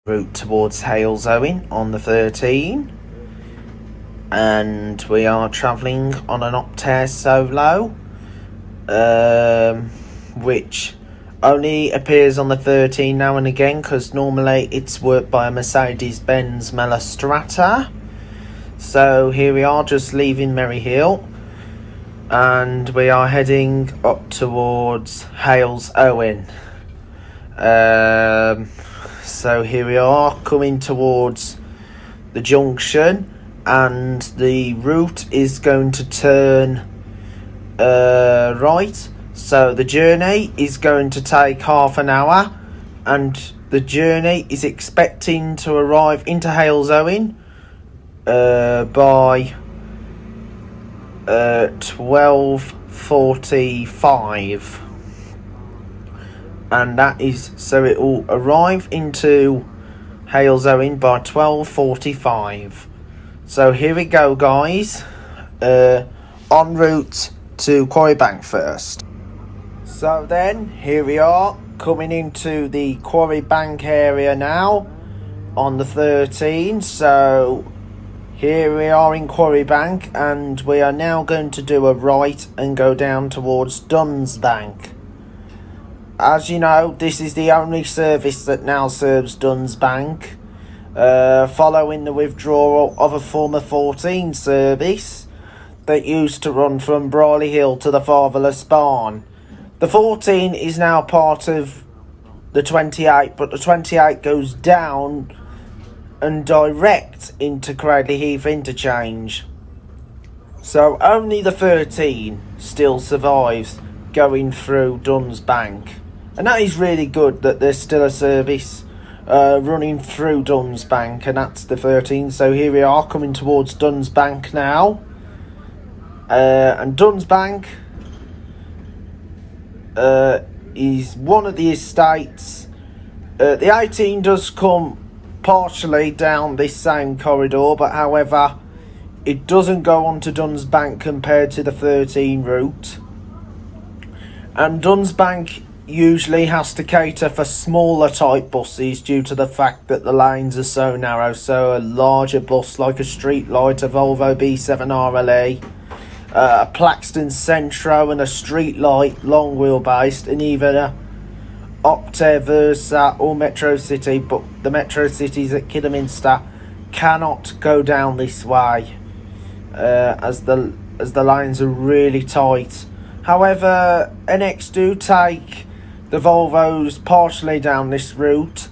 route towards Halesowen on the 13, and we are travelling on an Optare Solo, which only appears on the 13 now and again because normally it's worked by a Mercedes-Benz Strata. So here we are, just leaving Merryhill, and we are heading up towards Halesowen. So here we are, coming towards the junction, and the route is going to turn right. So the journey is going to take half an hour, and the journey is expecting to arrive into Halesowen by 12:45. And that is, so it will arrive into Halesowen by 12:45. So here we go, guys. En route to Quarry Bank first. So then, here we are, coming into the Quarry Bank area now on the 13. So here we are in Quarry Bank, and we are now going to do a right and go down towards Dunsbank. As you know, this is the only service that now serves Dunsbank, following the withdrawal of a former 14 service that used to run from Briley Hill to the Fatherless Barn. The 14 is now part of the 28, but the 28 goes down and direct into Cradley Heath interchange. So only the 13 still survives going through Dunsbank. And that is really good that there's still a service running through Dunsbank, and that's the 13. So here we are, coming towards Dunsbank now. And Dunsbank is one of the estates. The 18 does come partially down this same corridor, but however, it doesn't go on to Dunsbank compared to the 13 route. And Dunsbank usually has to cater for smaller type buses due to the fact that the lanes are so narrow. So a larger bus like a Streetlight, a Volvo B7 RLE, a Plaxton Centro and a Streetlight long wheelbase, and even a Optare Versa or Metro City, but the Metro Cities at Kidderminster cannot go down this way as the lanes are really tight. However, NX do take the Volvos partially down this route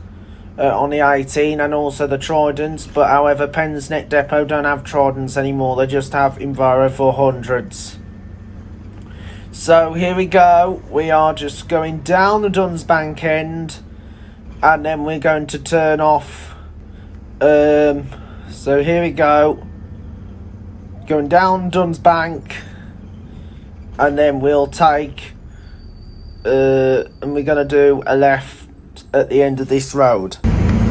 on the 18, and also the Tridents, but however, Pensnet Depot don't have Tridents anymore, they just have Enviro 400s. So here we go, we are just going down the Dunsbank end, and then we're going to turn off. So here we go, going down Dunsbank, and then we'll take and we're going to do a left at the end of this road.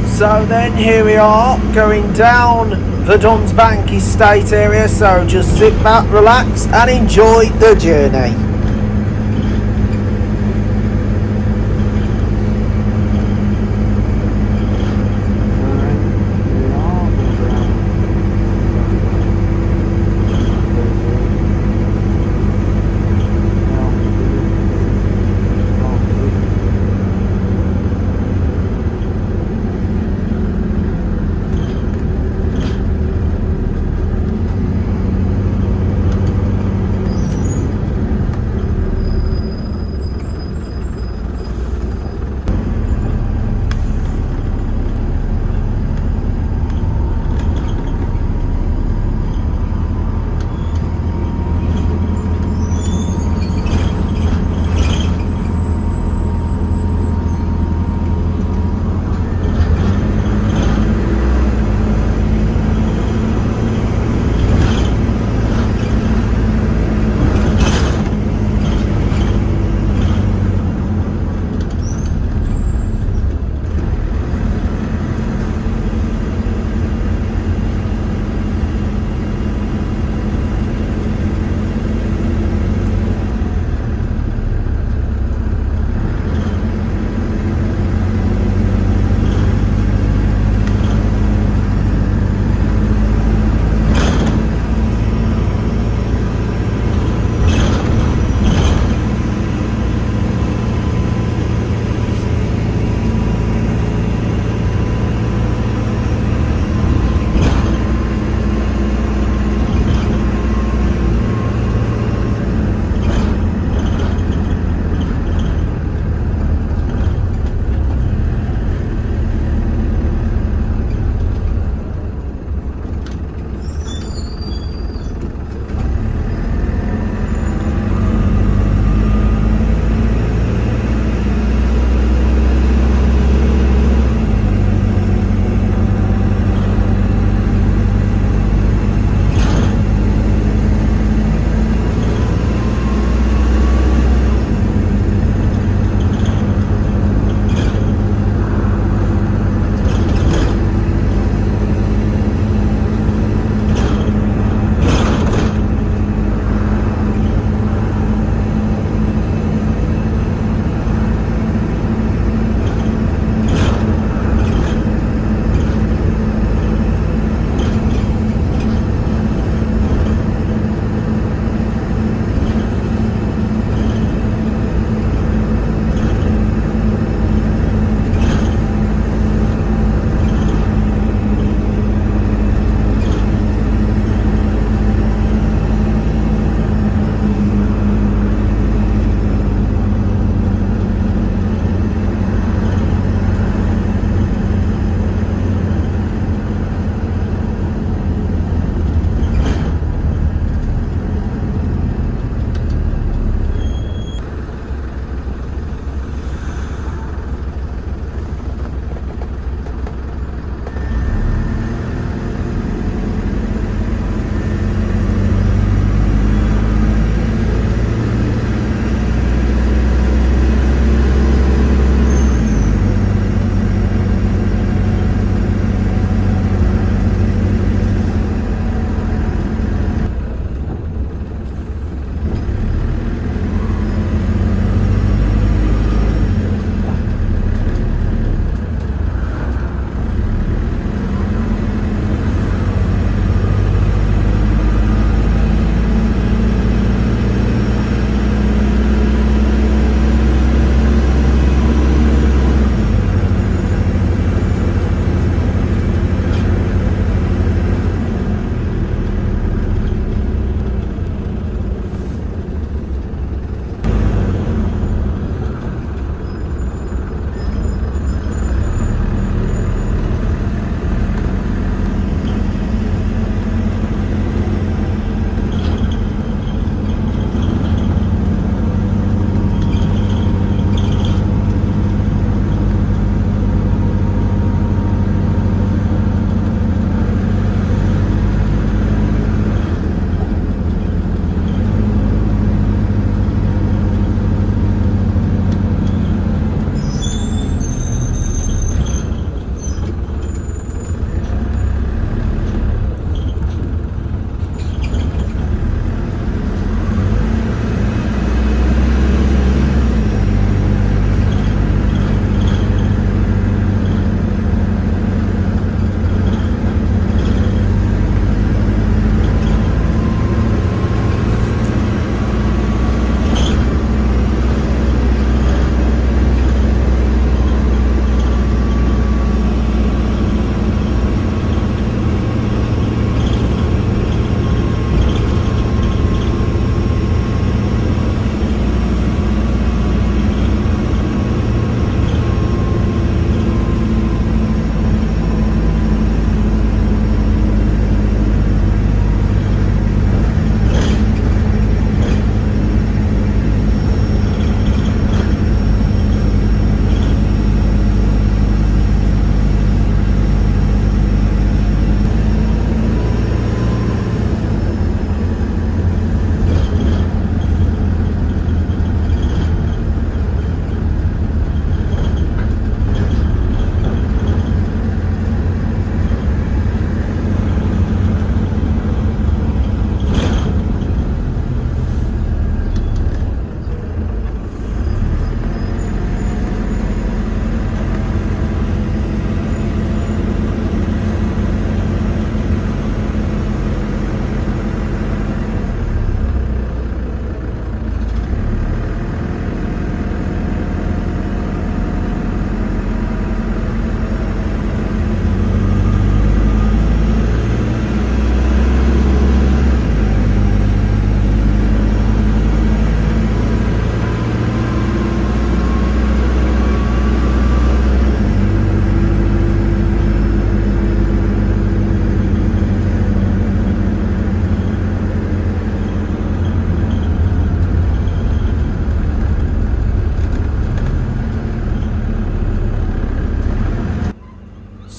So then here we are, going down the Dunsbank estate area, so just sit back, relax and enjoy the journey.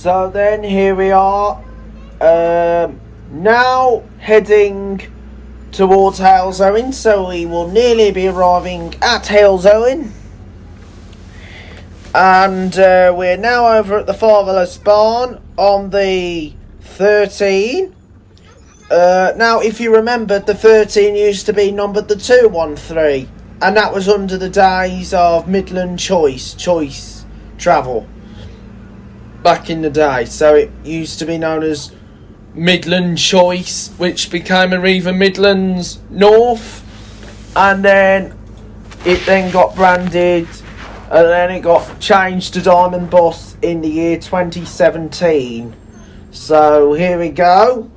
So then here we are, now heading towards Halesowen, so we will nearly be arriving at Halesowen. And we're now over at the Fatherless Barn on the 13. Now, if you remembered, the 13 used to be numbered the 213, and that was under the days of Midland choice travel back in the day. So it used to be known as Midland Choice, which became Arriva Midlands North, and then it then got branded, and then it got changed to Diamond Bus in the year 2017. So here we go,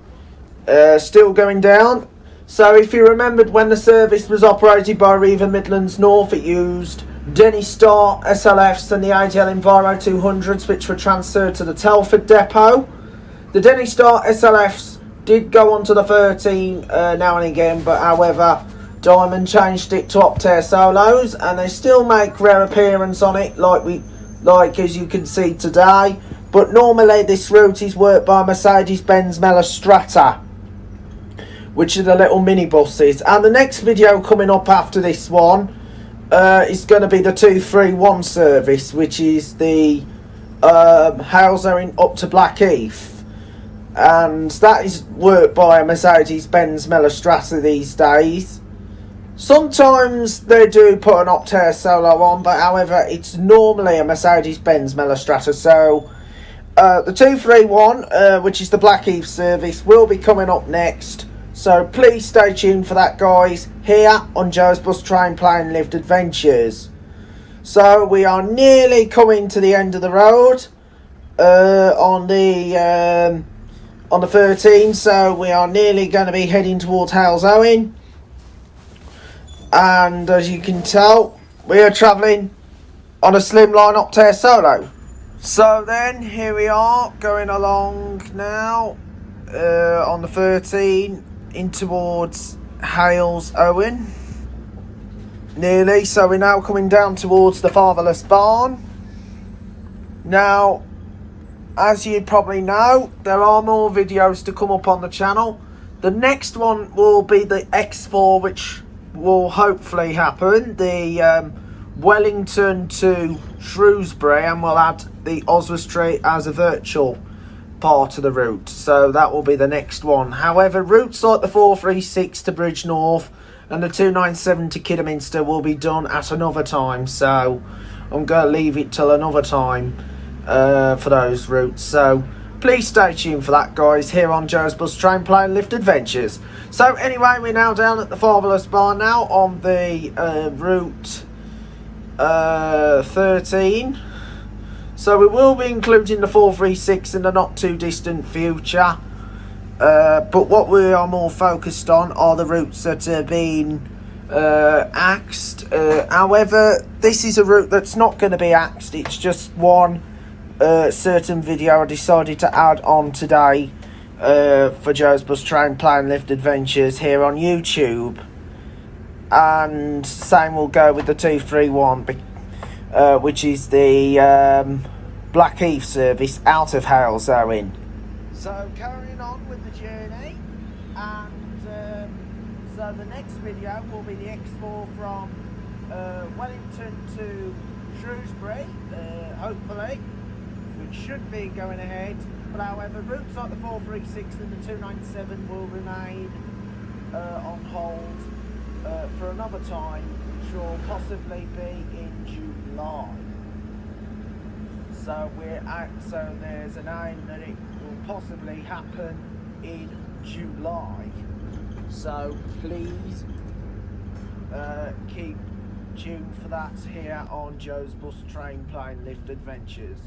still going down. So if you remembered, when the service was operated by Arriva Midlands North, it used Denny Star SLFs and the AGL Enviro 200s, which were transferred to the Telford depot. The Denny Star SLFs did go on to the 13 now and again, but however, Diamond changed it to Optare Solos, and they still make rare appearance on it, like as you can see today. But normally this route is worked by Mercedes-Benz Melostrata, which are the little minibuses. And the next video coming up after this one is going to be the 231 service, which is the Halesowen up to Blackheath, and that is worked by a Mercedes-Benz Melostrata these days. Sometimes they do put an Optare Solo on, but however, it's normally a Mercedes-Benz Melostrata. So the 231, which is the Blackheath service, will be coming up next. So please stay tuned for that, guys, here on Joe's Bus Train Plane Lift Adventures. So we are nearly coming to the end of the road on the 13. So we are nearly going to be heading towards Halesowen, and as you can tell, we are travelling on a slimline Optare Solo. So then here we are going along now on the 13 in towards Halesowen nearly. So we're now coming down towards the Fatherless Barn. Now, as you probably know, there are more videos to come up on the channel. The next one will be the X4, which will hopefully happen, the Wellington to Shrewsbury, and we'll add the Oswestry as a virtual part of the route. So that will be the next one. However, routes like the 436 to Bridge North and the 297 to Kidderminster will be done at another time, so I'm going to leave it till another time for those routes. So please stay tuned for that, guys, here on Joe's Bus Train Plane Lift Adventures. So anyway, we're now down at the Fatherless Barn now on the route 13. So we will be including the 436 in the not too distant future. But what we are more focused on are the routes that are being axed. However, this is a route that's not going to be axed. It's just one certain video I decided to add on today for Joe's Bus Train Plane Lift Adventures here on YouTube. And same will go with the 231, which is the Blackheath service out of Halesowen. So carrying on with the journey, and so the next video will be the X4 from Wellington to Shrewsbury, hopefully, which should be going ahead. But however, routes like the 436 and the 297 will remain on hold for another time, which will possibly be in July. So so there's an aim that it will possibly happen in July. So please keep tuned for that here on Joe's Bus Train Plane Lift Adventures.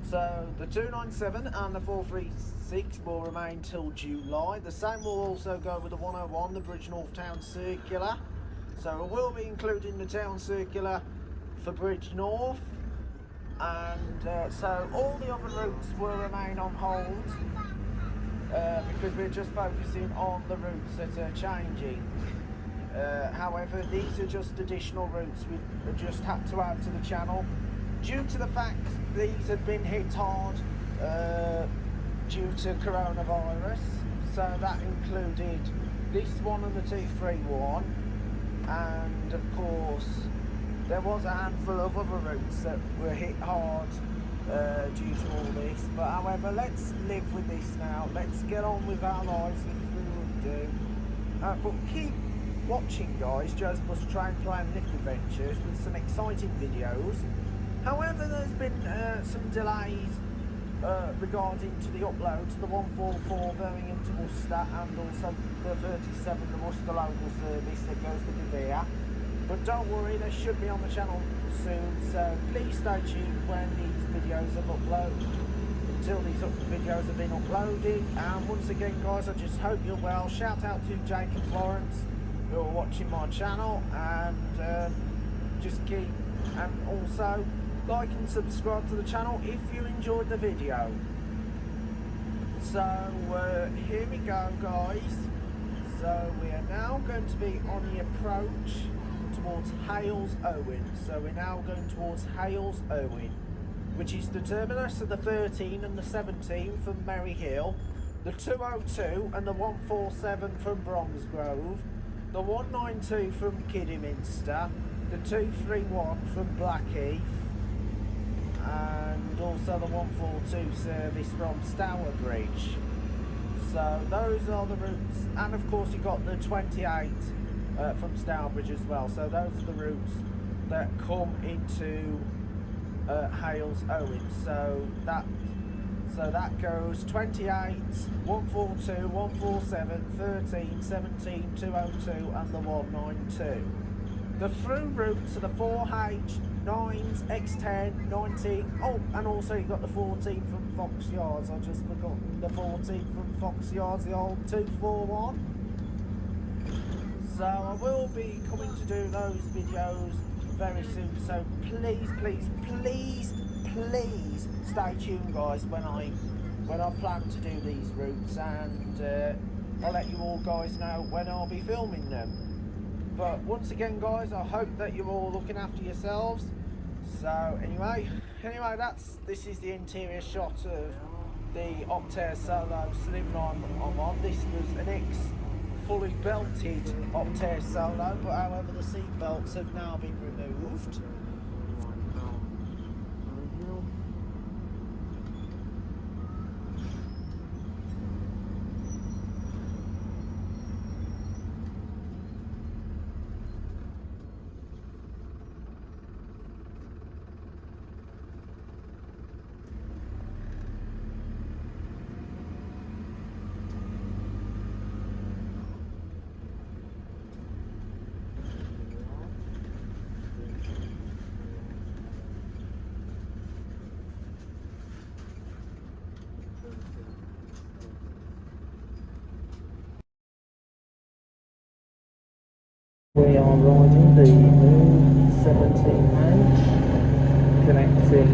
So the 297 and the 436 will remain till July. The same will also go with the 101, the Bridge North Town Circular. So we'll be including the Town Circular for Bridge North. And so all the other routes will remain on hold because we're just focusing on the routes that are changing. However, these are just additional routes we just had to add to the channel due to the fact these have been hit hard due to coronavirus. So that included this one and the 231, and of course there was a handful of other routes that were hit hard due to all this. But however, let's live with this now. Let's get on with our lives if we would do. But keep watching, guys. Joe's Bus Train Play and Lift Adventures with some exciting videos. However, there's been some delays regarding to the upload to the 144 Birmingham to Worcester, and also the 37, the Worcester local service that goes to Bevere. But don't worry, they should be on the channel soon, so please stay tuned when these videos are uploaded. Until these videos have been uploaded. And once again, guys, I just hope you're well. Shout out to Jake and Florence who are watching my channel, and just keep, and also like and subscribe to the channel if you enjoyed the video. So here we go, guys. So we are now going to be on the approach towards Hales Owen. So we're now going towards Hales Owen, which is the terminus of the 13 and the 17 from Merry Hill, the 202 and the 147 from Bromsgrove, the 192 from Kidderminster, the 231 from Blackheath, and also the 142 service from Stourbridge. So those are the routes, and of course you've got the 28 from Stourbridge as well. So those are the routes that come into Hales Owen. So that goes 28, 142, 147, 13, 17, 202 and the 192. The through routes are the 4H, 9s, X10, 19, oh, and also you've got the 14 from Fox Yards. I just forgot the 14 from Fox Yards, the old 241. So I will be coming to do those videos very soon, so please stay tuned, guys, when I plan to do these routes, and I'll let you all guys know when I'll be filming them. But once again, guys, I hope that you're all looking after yourselves. So anyway, this is the interior shot of the Optare Solo Slimline I'm on. This was an fully belted Optare Solo, but however the seat belts have now been removed. We are riding the new 17H connecting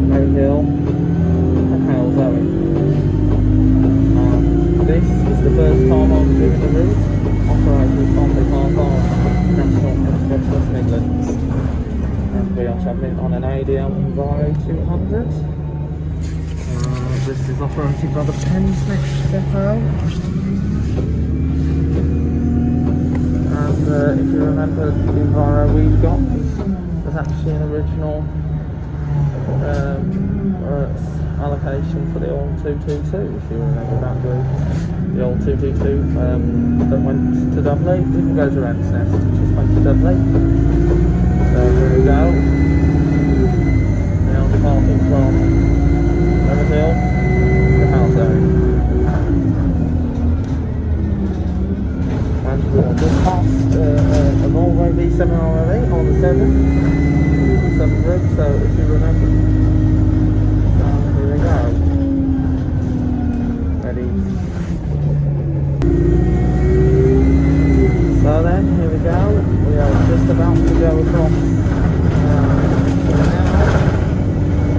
Merry Hill and Hales Owen. This is the first time I'm doing the route, operated on behalf of National Express West Midlands. And we are travelling on an ADL Enviro 200. This is operated by the Pensmith depot. And if you remember, the Enviro we've got was actually an original allocation for the old 222, if you remember that route. The old 222 that went to Dudley, didn't go to Wren's-Nest, it just went to Dudley. So here we go. Now departing from Merry Hill to Hales Owen. And we'll just past a Volvo V7 RLE on the 7 route, so if you remember. So here we go. Ready. So then, here we go. We are just about to go across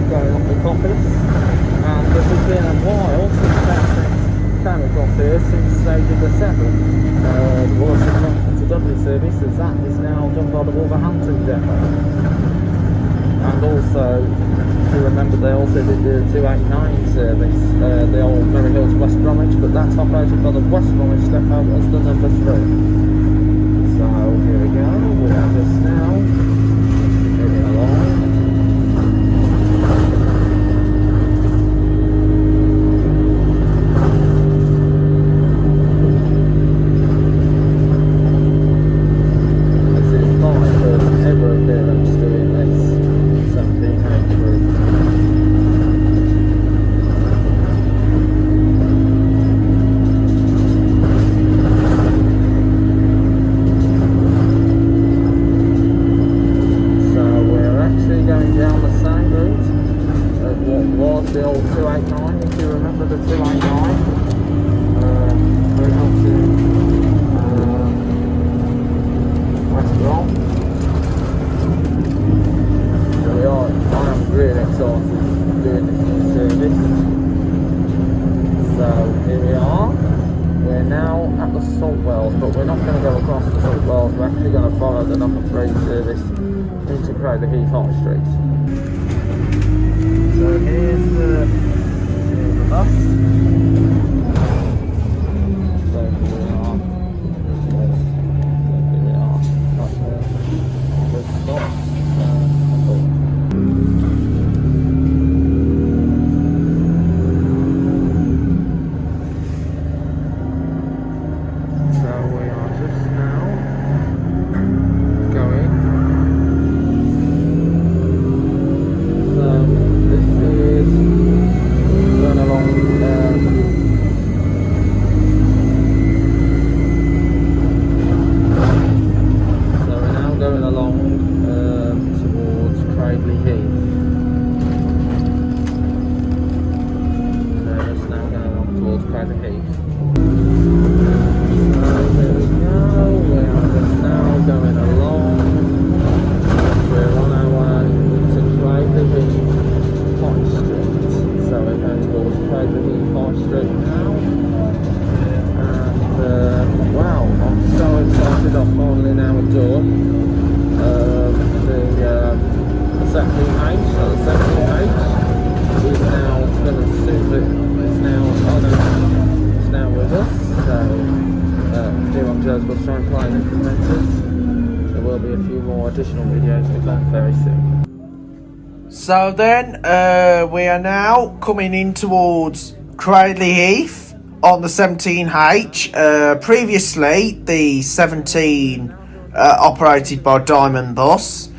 going up the Coppice. And this has been a while since that came across here, since they did the 7. The Wolverhampton to Dudley service, as that is now done by the Wolverhampton depot. And also, if you remember, they also did the 289 service, the old Merry Hill to West Bromwich, but that's operated by the West Bromwich depot as the number 3. So here we go, we are just now moving along. The old 289, if you remember the 289, going up to West Brom. So we are, I am really excited doing this new service. So here we are, we're now at the salt wells, but we're not going to go across the salt wells, we're actually going to follow the number 3 service into Crowley Heath High Street. So here's the bus. So here we are. Here we are. That's the stop. So we are just now going. Going along so we're now going along towards Cradley Heath. So just now going along towards Cradley Heath. So there we go, we are just now going along. We're on our way to Cradley Heath High Street. So we're going towards Cradley Heath High Street now, and wow, I'm so excited I've finally now done the 17H, so the 17H is now going to soon it's now with us, so here on Joe's Bus trying to play implementers. There will be a few more additional videos with that very soon. So then, we are now coming in towards Cradley Heath on the 17H. Previously, the 17 operated by Diamond Bus.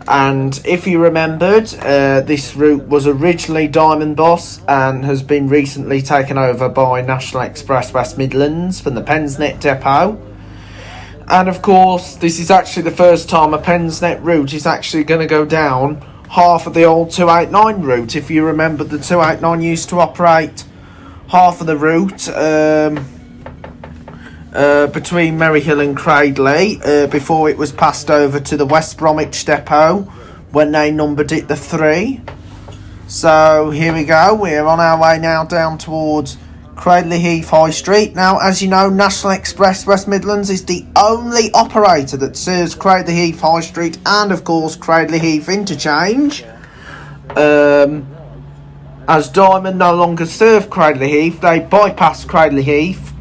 And if you remembered, this route was originally Diamond Bus and has been recently taken over by National Express West Midlands from the Pensnet depot. And of course, this is actually the first time a Pensnet route is actually going to go down half of the old 289 route. If you remember, the 289 used to operate half of the route between Merry Hill and Cradley before it was passed over to the West Bromwich depot when they numbered it the 3. So here we go, we're on our way now down towards Cradley Heath High Street. Now, as you know, National Express West Midlands is the only operator that serves Cradley Heath High Street and, of course, Cradley Heath Interchange. As Diamond no longer serve Cradley Heath, they bypass Cradley Heath.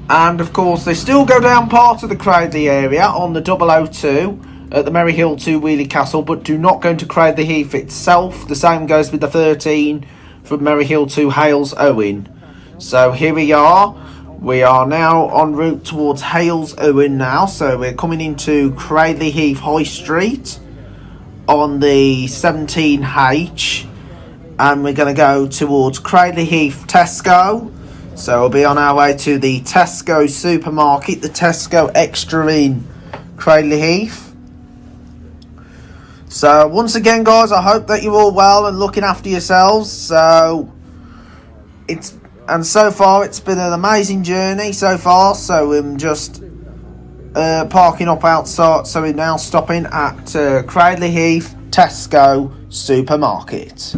And, of course, they still go down part of the Cradley area on the 002 at the Merry Hill to Wheelie Castle, but do not go into Cradley Heath itself. The same goes with the 13 from Merry Hill to Hales Owen. So here we are now en route towards Hales Owen now, so we're coming into Cradley Heath High Street on the 17H, and we're going to go towards Cradley Heath Tesco. So we'll be on our way to the Tesco supermarket, the Tesco Extra in Cradley Heath. So once again, guys, I hope that you're all well and looking after yourselves. So so far it's been an amazing journey so far. So I'm just parking up outside. So we're now stopping at Cradley Heath Tesco supermarket.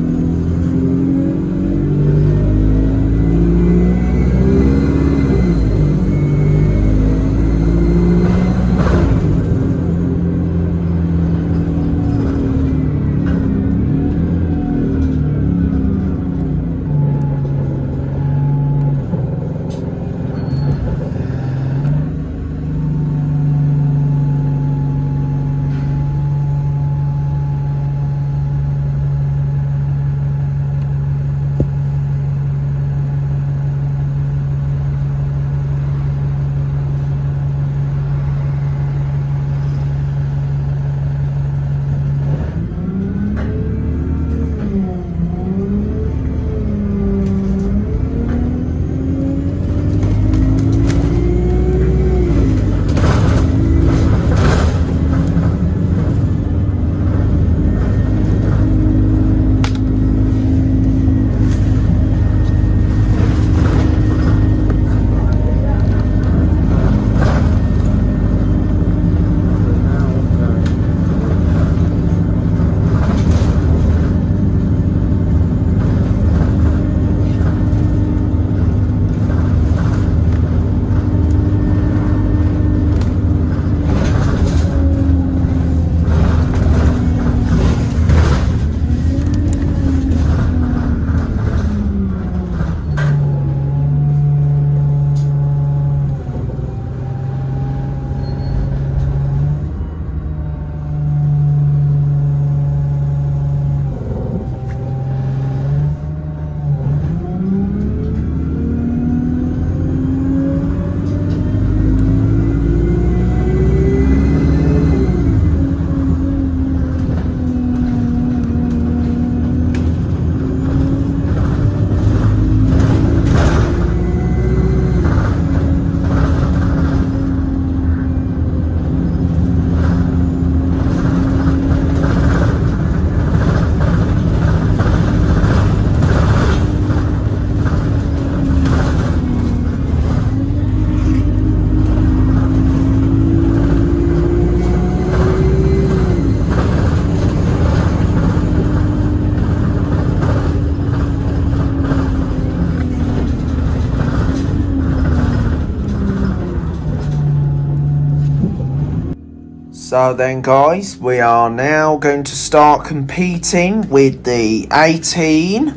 So then guys, we are now going to start competing with the 18,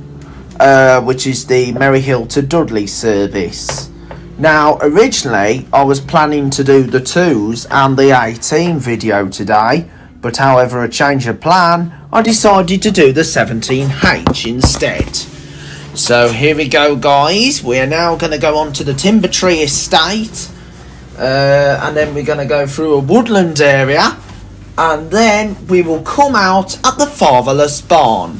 which is the Maryhill to Dudley service. Now originally I was planning to do the 2s and the 18 video today, but however a change of plan, I decided to do the 17H instead. So here we go guys, we are now going to go on to the Timber Tree Estate. And then we're going to go through a woodland area, and then we will come out at the Fatherless Barn,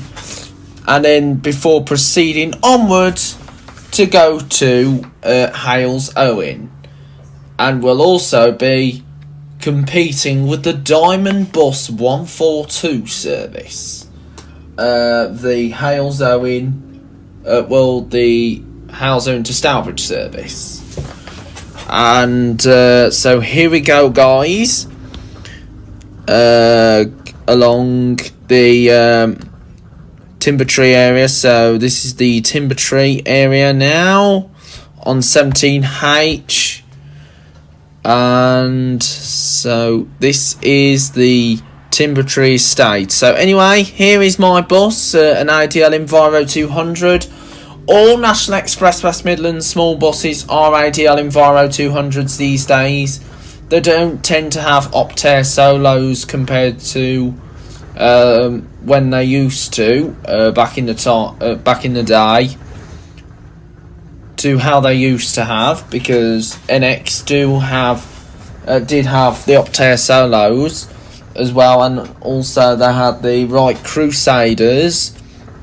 and then before proceeding onwards to go to Hales Owen, and we'll also be competing with the Diamond Bus 142 service, the Hales Owen, the Hales Owen to Stourbridge service. And so here we go guys, along the Timber Tree area. So this is the Timber Tree area now on 17H, and so this is the Timber Tree Estate. So anyway, here is my bus, an IDL Enviro 200. All National Express West Midlands small buses are ADL Enviro 200s these days. They don't tend to have Optare solos compared to when they used to back in the day, to how they used to have, because NX did have the Optare solos as well, and also they had the Wright Crusaders,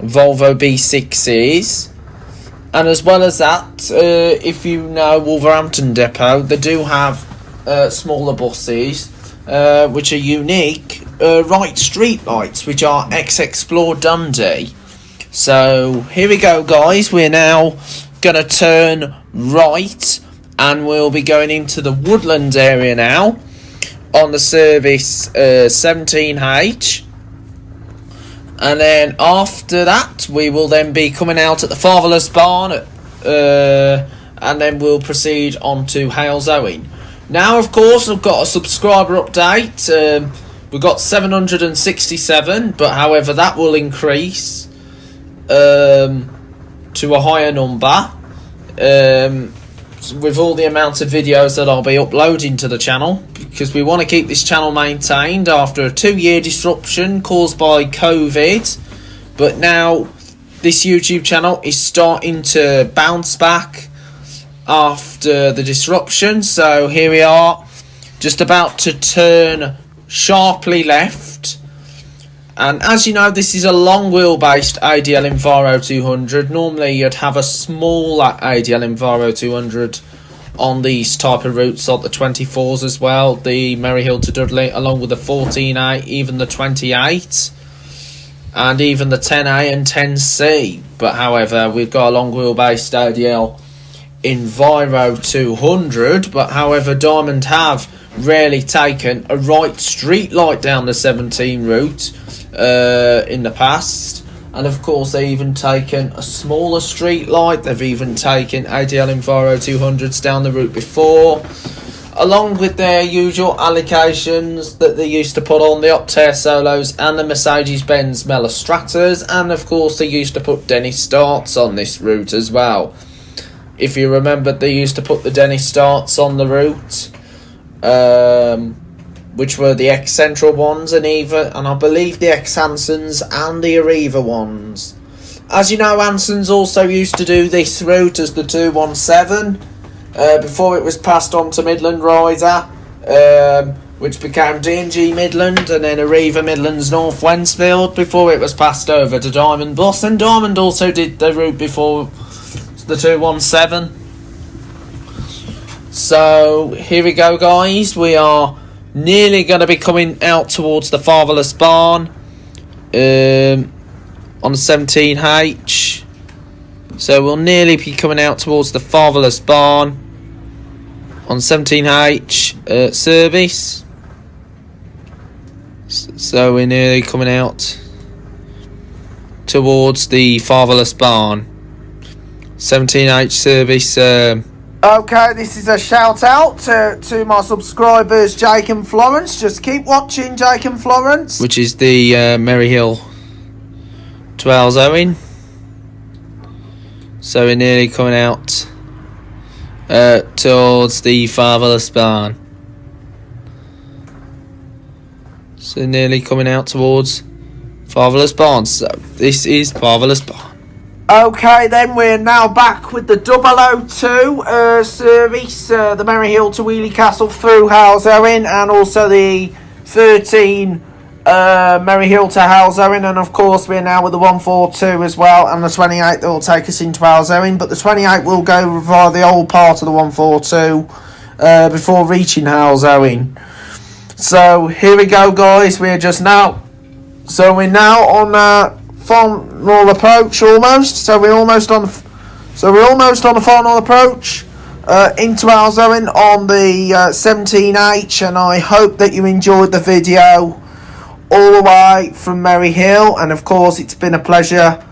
Volvo B6s. And as well as that, if you know Wolverhampton Depot, they do have smaller buses, which are unique, Wright street lights, which are X-Explore Dundee. So here we go guys, we're now going to turn right, and we'll be going into the woodland area now, on the service 17H. And then after that, we will then be coming out at the Fatherless Barn, and then we'll proceed on to Hales Owen. Now, of course, I've got a subscriber update. We've got 767, but however, that will increase to a higher number with all the amount of videos that I'll be uploading to the channel, because we want to keep this channel maintained after a 2-year disruption caused by COVID. But now this YouTube channel is starting to bounce back after the disruption. So here we are, just about to turn sharply left, and as you know, this is a long wheelbase ADL Enviro 200. Normally you'd have a smaller ADL Enviro 200 on these type of routes, like the 24s as well, the Maryhill to Dudley, along with the 14A, even the 28, and even the 10A and 10C. But however, we've got a long wheelbase ADL Enviro 200, but however, Diamond have rarely taken a Wright street light down the 17 route in the past, and of course they've even taken a smaller street light. They've even taken ADL Enviro 200s down the route before, along with their usual allocations that they used to put on the Optare solos and the Mercedes-Benz Melostratas, and of course they used to put Dennis Starts on this route as well. If you remember, they used to put the Dennis Starts on the route, which were the X-Central ones, and I believe the X-Hansons and the Arriva ones. As you know, Hansons also used to do this route as the 217, before it was passed on to Midland Rider, which became D&G Midland, and then Arriva Midlands North Wednesfield, before it was passed over to Diamond Bus, and Diamond also did the route before the 217. So here we go guys, we are nearly going to be coming out towards the Fatherless Barn on the 17H. So we'll nearly be coming out towards the Fatherless Barn on 17H service. So we're nearly coming out towards the Fatherless Barn 17H service. Okay, this is a shout out to my subscribers, Jake and Florence. Just keep watching, Jake and Florence. Which is the Merry Hill to Hales Owen. So we're nearly coming out towards the Fatherless Barn. So nearly coming out towards Fatherless Barn. So this is Fatherless Barn. Okay, then we're now back with the 002 service, the Merry Hill to Wheelie Castle through Hales Owen, and also the 13 Merry Hill to Hales Owen, and of course we're now with the 142 as well, and the 28 that will take us into Hales Owen, but the 28 will go via the old part of the 142 before reaching Hales Owen. So here we go, guys. We're now on final approach almost. So we're almost on the final approach into Hales Owen on the 17H, and I hope that you enjoyed the video all the way from Merry Hill. And of course, it's been a pleasure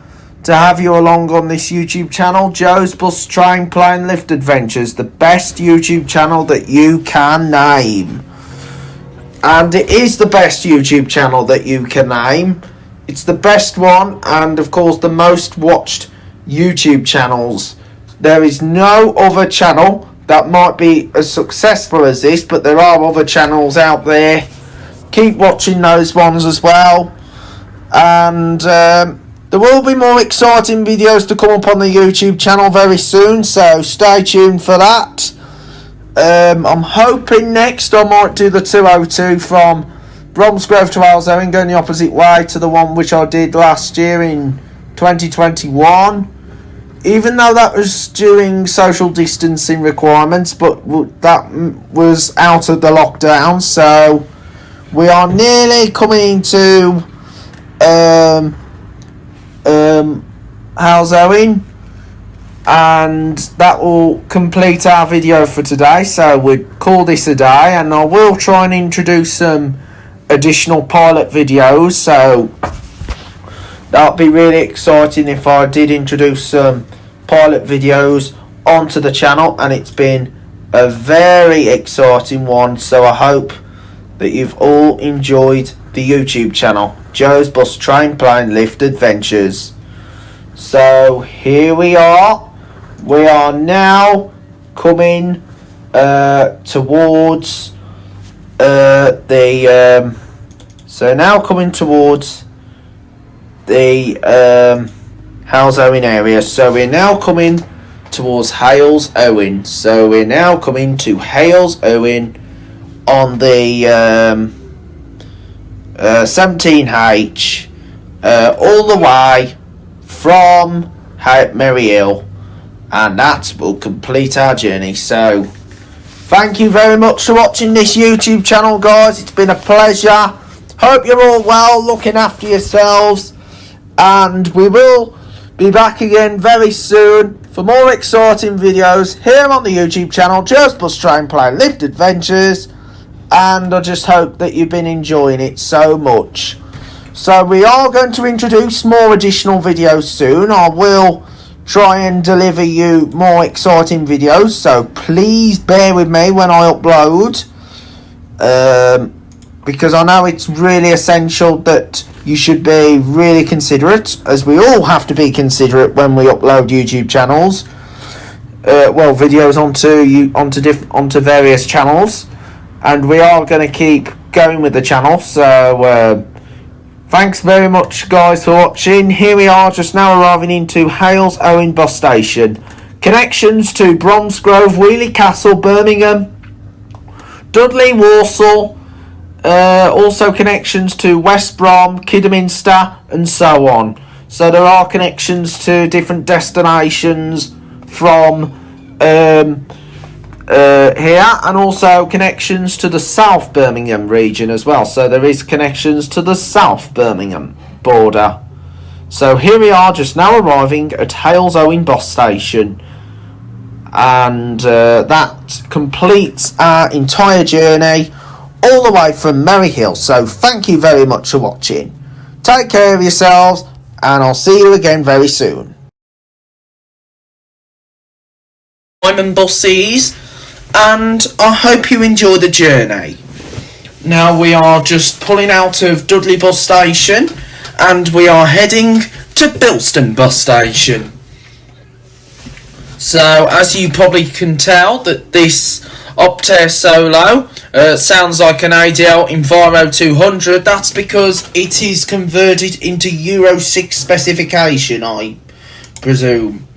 to have you along on this YouTube channel, Joe's Bus Train Plane Lift Adventures, the best YouTube channel that you can name. And it is the best YouTube channel that you can name. It's the best one, and of course the most watched YouTube channels. There is no other channel that might be as successful as this, but there are other channels out there. Keep watching those ones as well. And there will be more exciting videos to come up on the YouTube channel very soon, so stay tuned for that. I'm hoping next I might do the 202 from Bromsgrove to Hales Owen, going the opposite way to the one which I did last year in 2021. Even though that was during social distancing requirements, but that was out of the lockdown, so we are nearly coming to Hales Owen, and that will complete our video for today. So we'll call this a day, and I will try and introduce some additional pilot videos, so that'll be really exciting if I did introduce some pilot videos onto the channel, and it's been a very exciting one, so I hope that you've all enjoyed the YouTube channel, Joe's Bus Train Plane Lift Adventures. So here we are now coming towards the Hales Owen area. So we're now coming towards Hales Owen. So we're now coming to Hales Owen on the 17H, all the way from Merry Hill, and that will complete our journey. So thank you very much for watching this YouTube channel, guys. It's been a pleasure. Hope you're all well, looking after yourselves, and we will be back again very soon for more exciting videos here on the YouTube channel, Joe's Bus Train Plane Lift Adventures, and I just hope that you've been enjoying it so much. So we are going to introduce more additional videos soon. I will try and deliver you more exciting videos, so please bear with me when I upload, because I know it's really essential that you should be really considerate, as we all have to be considerate when we upload YouTube channels, videos onto various channels, and we are going to keep going with the channel. So thanks very much, guys, for watching. Here we are just now arriving into Hales Owen bus station. Connections to Bromsgrove, Wheelie Castle, Birmingham, Dudley, Walsall. Also connections to West Brom, Kidderminster, and so on. So there are connections to different destinations from here, and also connections to the South Birmingham region as well. So there is connections to the South Birmingham border. So here we are just now arriving at Hales Owen bus station, and that completes our entire journey all the way from Merry Hill. So thank you very much for watching. Take care of yourselves, and I'll see you again very soon. Diamond buses, and I hope you enjoy the journey. Now we are just pulling out of Dudley bus station and we are heading to Bilston bus station. So as you probably can tell that this Optare Solo sounds like an ADL Enviro 200. That's because it is converted into Euro 6 specification, I presume.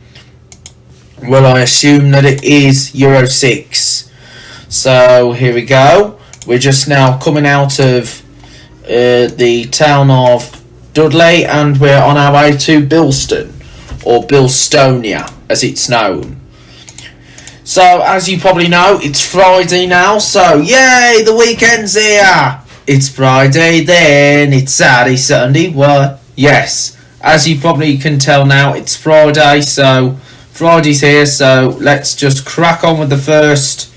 Well, I assume that it is Euro 6. So here we go. We're just now coming out of the town of Dudley and we're on our way to Bilston, or Bilstonia as it's known. So as you probably know, it's Friday now, so yay, the weekend's here. It's Friday then, it's Saturday, Sunday, what? Yes, as you probably can tell now, it's Friday, so Friday's here, so let's just crack on with the first.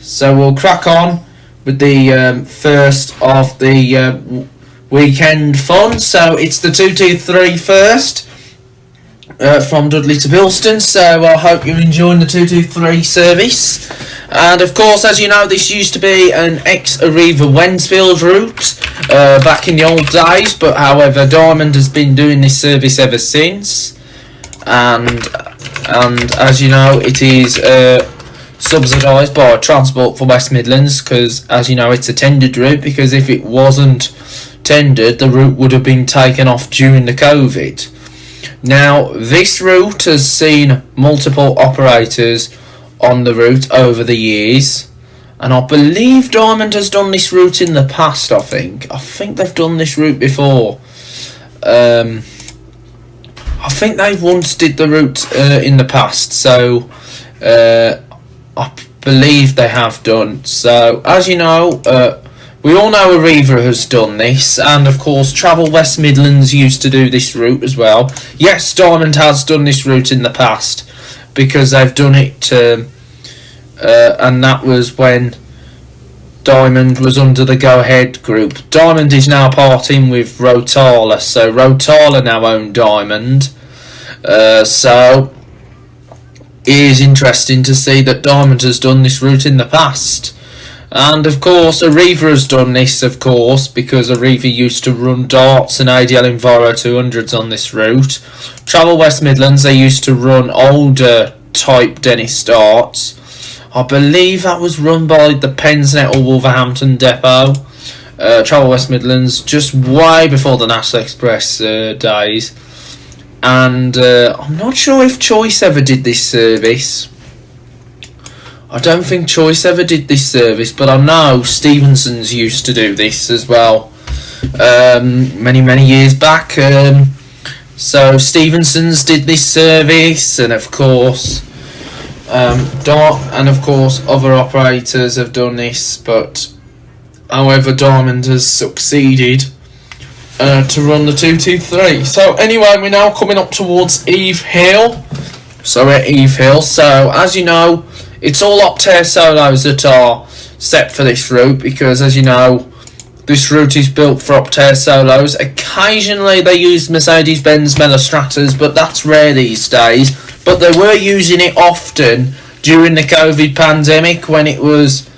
So we'll crack on with the first of the weekend fun. So it's the 223 first from Dudley to Bilston. So I hope you're enjoying the 223 service. And of course, as you know, this used to be an ex-Arriva Wednesfield route back in the old days. But however, Diamond has been doing this service ever since. And as you know, it is subsidised by Transport for West Midlands, because as you know, it's a tendered route, because if it wasn't tendered, the route would have been taken off during the COVID. Now this route has seen multiple operators on the route over the years, and I believe Diamond has done this route in the past. I think they've done this route before. I think they once did the route in the past, so I believe they have done. So as you know, we all know Arriva has done this, and of course Travel West Midlands used to do this route as well. Yes, Diamond has done this route in the past, because they've done it, and that was when Diamond was under the Go Ahead group. Diamond is now parting with Rotala, so Rotala now own Diamond. So it is interesting to see that Diamond has done this route in the past. And of course Arriva has done this, of course, because Arriva used to run darts and ADL Enviro 200s on this route. Travel West Midlands, they used to run older type Dennis darts. I believe that was run by the Pensnet or Wolverhampton depot. Travel West Midlands, just way before the National Express days. And I'm not sure if Choice ever did this service. I don't think Choice ever did this service, but I know Stevenson's used to do this as well, many years back. So Stevenson's did this service, and of course other operators have done this, but however Diamond has succeeded to run the 223. So anyway, we're now coming up towards Eve Hill. So we're at Eve Hill. So as you know, it's all Optare Solos that are set for this route, because as you know, this route is built for Optare Solos. Occasionally they use Mercedes-Benz Melostratas, but that's rare these days. But they were using it often during the COVID pandemic when it was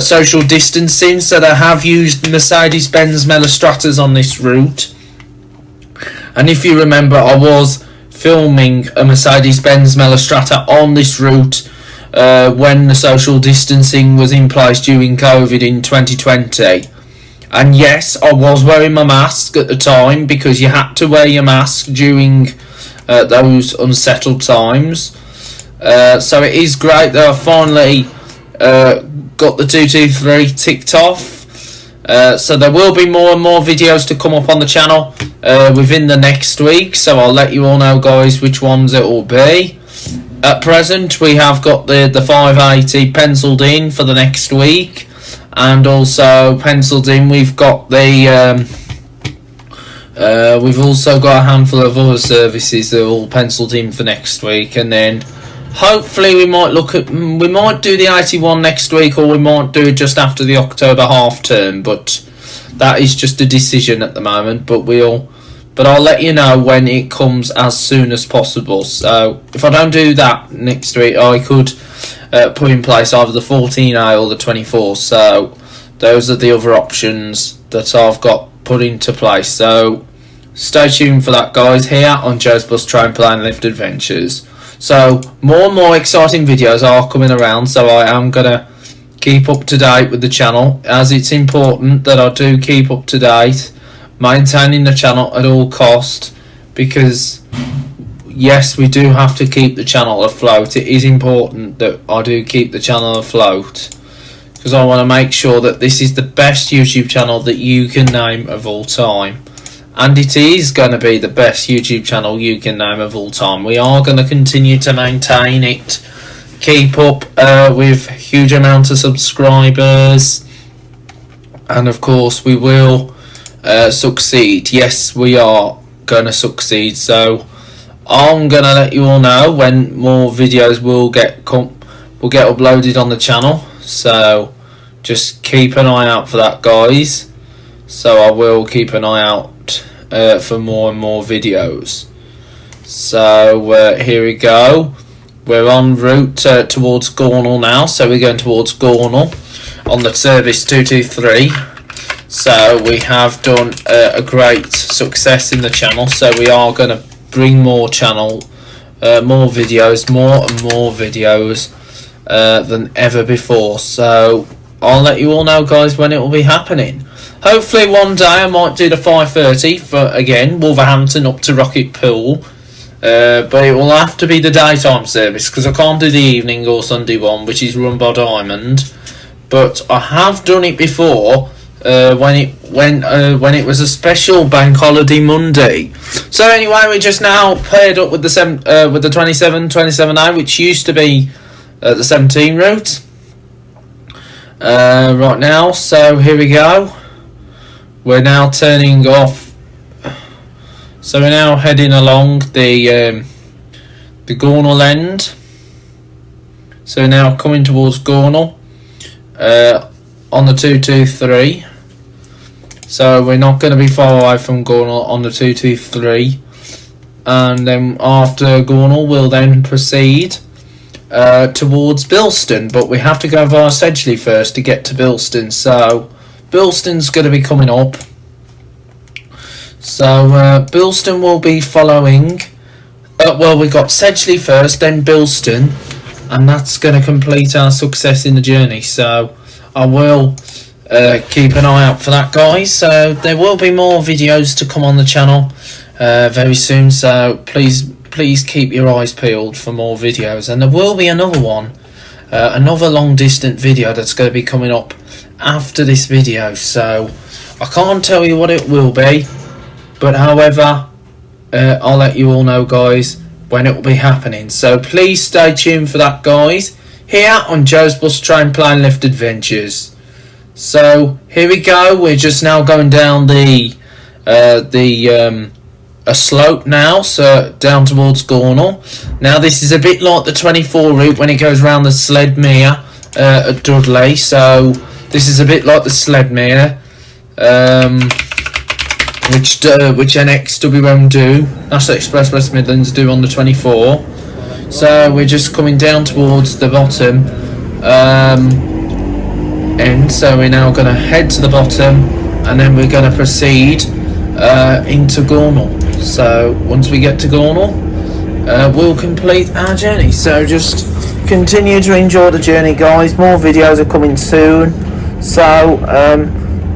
social distancing, so they have used Mercedes-Benz Melostratas on this route. And if you remember, I was filming a Mercedes-Benz Melostrata on this route when the social distancing was in place during COVID in 2020. And yes, I was wearing my mask at the time, because you had to wear your mask during those unsettled times. So it is great that I finally got the 223 ticked off. So there will be more and more videos to come up on the channel within the next week, so I'll let you all know, guys, which ones it will be. At present, we have got the 580 penciled in for the next week, and also penciled in we've got the we've also got a handful of other services that are all penciled in for next week, and then hopefully we might do the 81 next week, or we might do it just after the October half term, but that is just a decision at the moment. But we'll but I'll let you know when it comes as soon as possible. So if I don't do that next week, I could put in place either the 14A or the 24. So those are the other options that I've got put into place. So stay tuned for that, guys, here on Joe's Bus Trampoline Lift Adventures. So more and more exciting videos are coming around, so I am going to keep up to date with the channel, as it's important that I do keep up to date, maintaining the channel at all cost, because yes, we do have to keep the channel afloat. It is important that I do keep the channel afloat, because I want to make sure that this is the best YouTube channel that you can name of all time. And it is going to be the best YouTube channel you can name of all time. We are going to continue to maintain it, keep up with huge amount of subscribers, and of course we will succeed. Yes, we are going to succeed. So I'm going to let you all know when more videos will get uploaded on the channel. So just keep an eye out for that, guys. So I will keep an eye out for more and more videos. So here we go. We're en route towards Gornal now. So we're going towards Gornal on the service 223. So we have done a great success in the channel. So we are going to bring more videos, more and more videos than ever before. So I'll let you all know, guys, when it will be happening. Hopefully one day I might do the 5:30 for, again, Wolverhampton up to Rocket Pool. But it will have to be the daytime service, because I can't do the evening or Sunday one, which is run by Diamond. But I have done it before when it was a special bank holiday Monday. So anyway, we just now paired up with the 27A, which used to be the 17 route. Right now, so here we go. We're now turning off. So we're now heading along the Gornal end. So we're now coming towards Gornal on the 223. So we're not going to be far away from Gornal on the 223. And then after Gornal, we'll then proceed towards Bilston. But we have to go via Sedgley first to get to Bilston. So Bilston's going to be coming up. So Bilston will be following. Well, we got Sedgley first, then Bilston, and that's going to complete our success in the journey. So I will keep an eye out for that, guys. So there will be more videos to come on the channel very soon. So please keep your eyes peeled for more videos, and there will be another one, another long distance video that's going to be coming up after this video. So I can't tell you what it will be, but however, I'll let you all know, guys, when it will be happening. So please stay tuned for that, guys, here on Joe's Bus Trampoline Lift Adventures. So here we go. We're just now going down a slope now, so down towards Gornal. Now this is a bit like the 24 route when it goes around the Sledmere at Dudley. So this is a bit like the Sledmere, which NXWM do, National Express West Midlands do on the 24. So we're just coming down towards the bottom end. So we're now going to head to the bottom, and then we're going to proceed into Gornal. So once we get to Gornal, we'll complete our journey. So just continue to enjoy the journey, guys. More videos are coming soon. So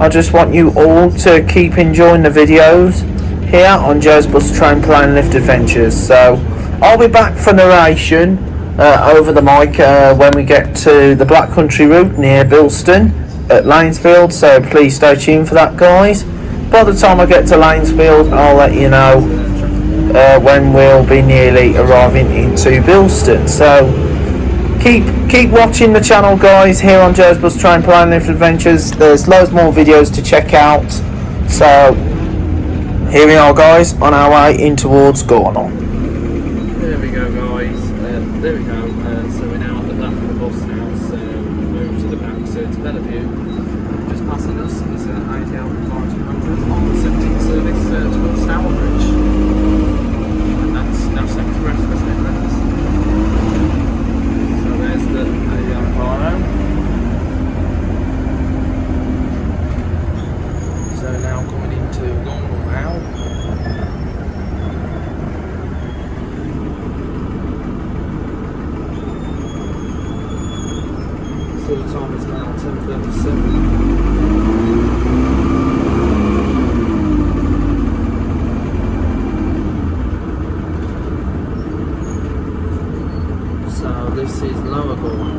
I just want you all to keep enjoying the videos here on Joe's Bus Trampoline Lift Adventures. So I'll be back for narration over the mic when we get to the Black Country route near Bilston at Wednesfield. So please stay tuned for that, guys. By the time I get to Wednesfield, I'll let you know when we'll be nearly arriving into Bilston. So keep watching the channel, guys, here on Joe's Bus Trampoline Lift Adventures. There's loads more videos to check out. So here we are, guys, on our way in towards Gornal. There we go, guys. There we go. So we're now at the back of the bus now. So we've moved to the back, so it's Bellevue. Just passing us is 80 out 500 on the 17th service towards Stourbridge. full time is now 10:37. So this is Lower Gornal.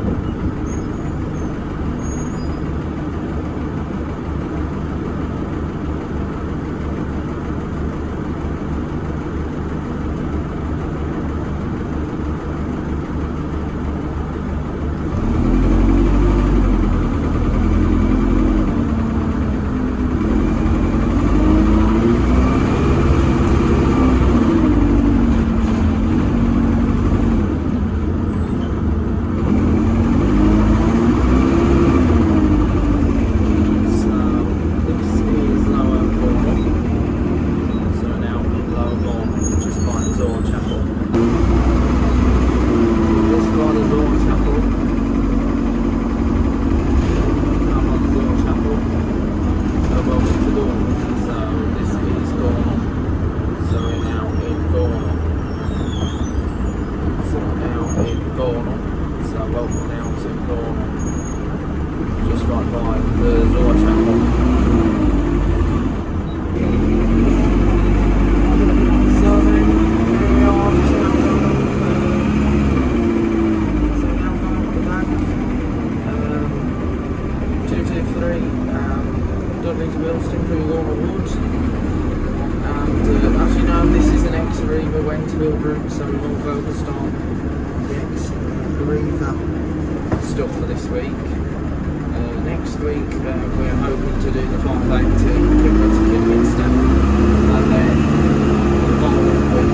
Arriva Wednesfield route, so we're all focused on the Arriva stuff for this week. Next week we're hoping to do the 580 to Midlands, and then the following week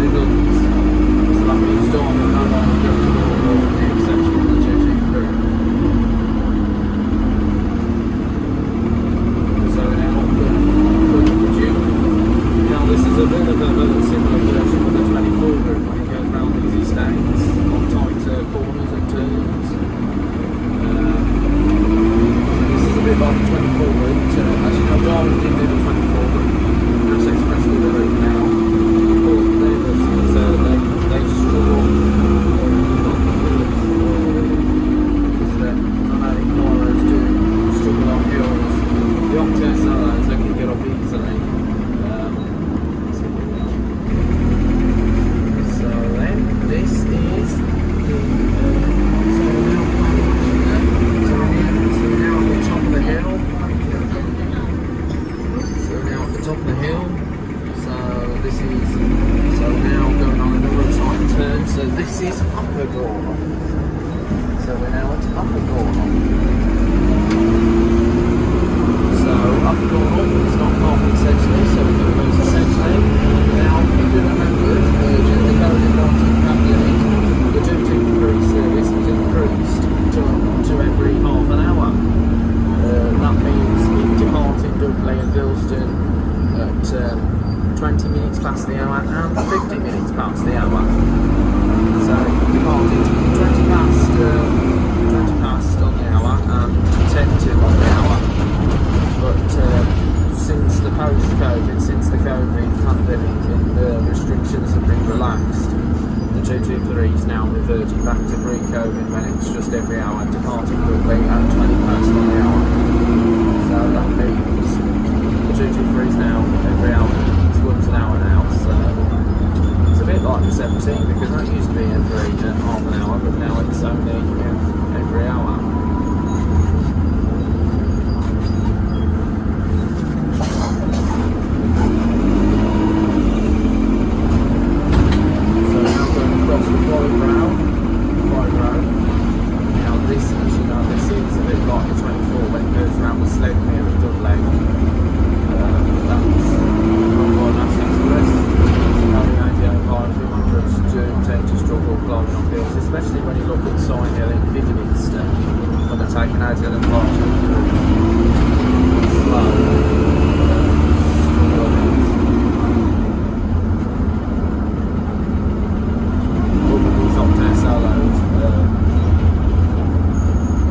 Midlands. So that means Dawn will no longer go to Midlands, the exception up and Gornal. So up and Gornal, it's not far from Sedgley, so we're going to move to Sedgley. Now, if you remember, during the COVID-19 pandemic, the 223 service was increased to every half an hour. That means it departed Dudley and Bilston at 20 minutes past the hour and 50 minutes past the hour. So it departed 20 past on the hour and 10 to on the hour. But since the post-COVID, since the COVID pandemic and the restrictions have been relaxed, the 223 is now reverted back to pre-COVID when it's just every hour, departing Dudley at 20 past on the hour. So that means the 223 is now every hour, it's once an hour now, so it's a bit like the 17 because that used to be every half an hour, but now it's only every hour. Especially when you look at Sign Hill in Midlands, when they're taking out the other part of these octane solos,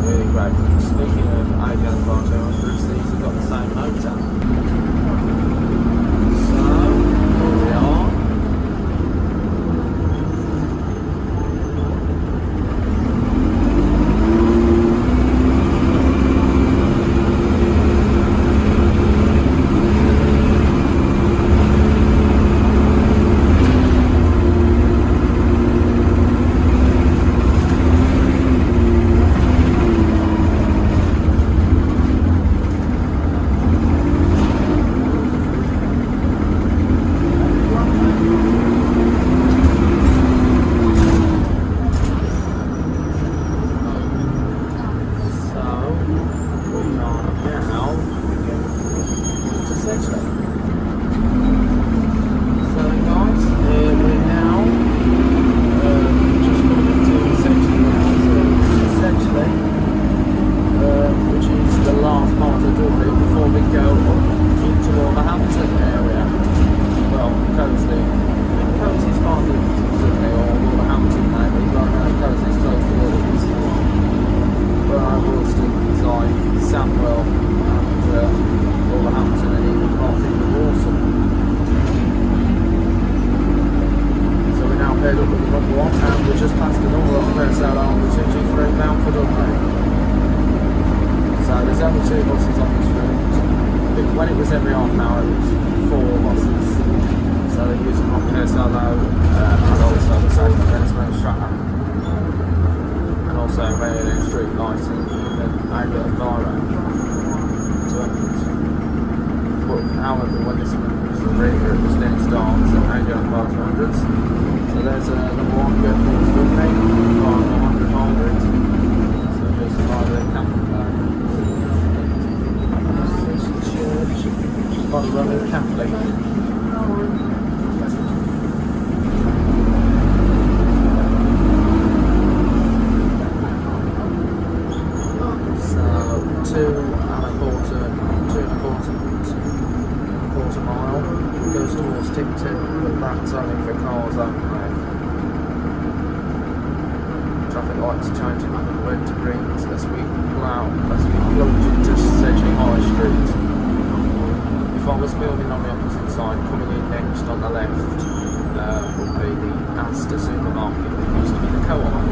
really great. Speaking of ADL Part 200s, these have got the same motor. So, here we are. And we're just past the normal first out on the 223 bound for Dudley. So there's only 2 buses on this route. When it was every half an hour, it was 4 buses. So they're using hot Persallow and also the same Wednesfield Strata. And also radio street lighting in the Arriva Enviro 200. But however, when this was Arriva, it was then starts at Arriva Enviro 200s. So there's a number 1 go towards Dudley, 100 hybrid. So just by the Catholic church, just by the Roman Catholic. So 2.25 mile goes towards Tipton, but that's only for cars only. Traffic lights changing from red to green as we plunge into Sedgley High Street. If I was building on the opposite side, coming in next on the left would be the Asda supermarket that used to be the Co-op.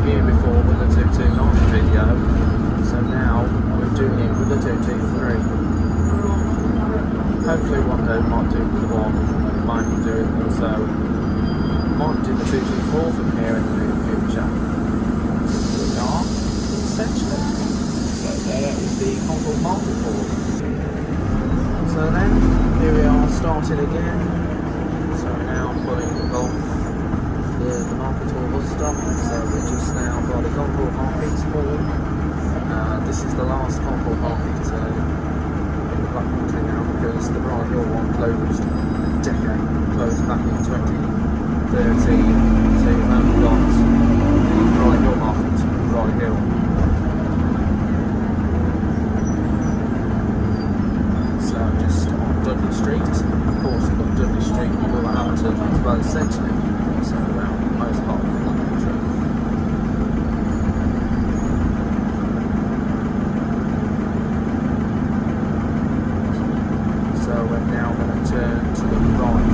Here before with the 229 video, the 223. Hopefully one day we might do the one, might do it also, might do the 224 from here in the near future. We are essentially. So there is the Concord Market Hall. So then, here we are started again. So we're now pulling off the Market Hall bus stop. So we're just now by the Concord Market Hall. This is the last Concord Market in the Black Country now, because the Bride Hill one closed back in 2013. So you've only got the Bride Hill Market, Bride Hill. So just on Dudley Street. Of course you've got Dudley Street, Wolverhampton as well as Sedgley, so around most part of the Black Country. So we're now going to turn to the right.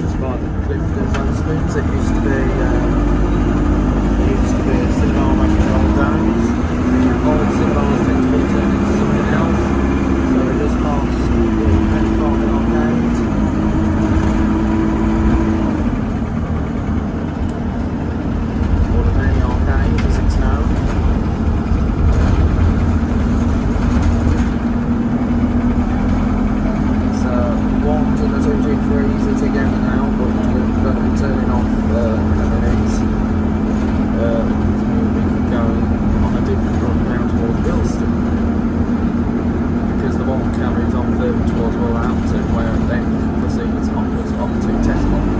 Just by the Clifton Wednesfield. It used to be a cinema back in the old days. Old cinemas tend to be turned into something else. So we just passed the Penny Farthing Arcade. Or the Penny Arcade as it's known. One to the 223s are together now, but we're going to be turning off in a minute. We'll be going on a different run now towards Bilston, because the one carries on further towards Wolverhampton, where it then proceeds onwards up to Detmold.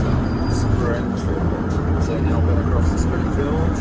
So Springfield. So now we're across to Springfield.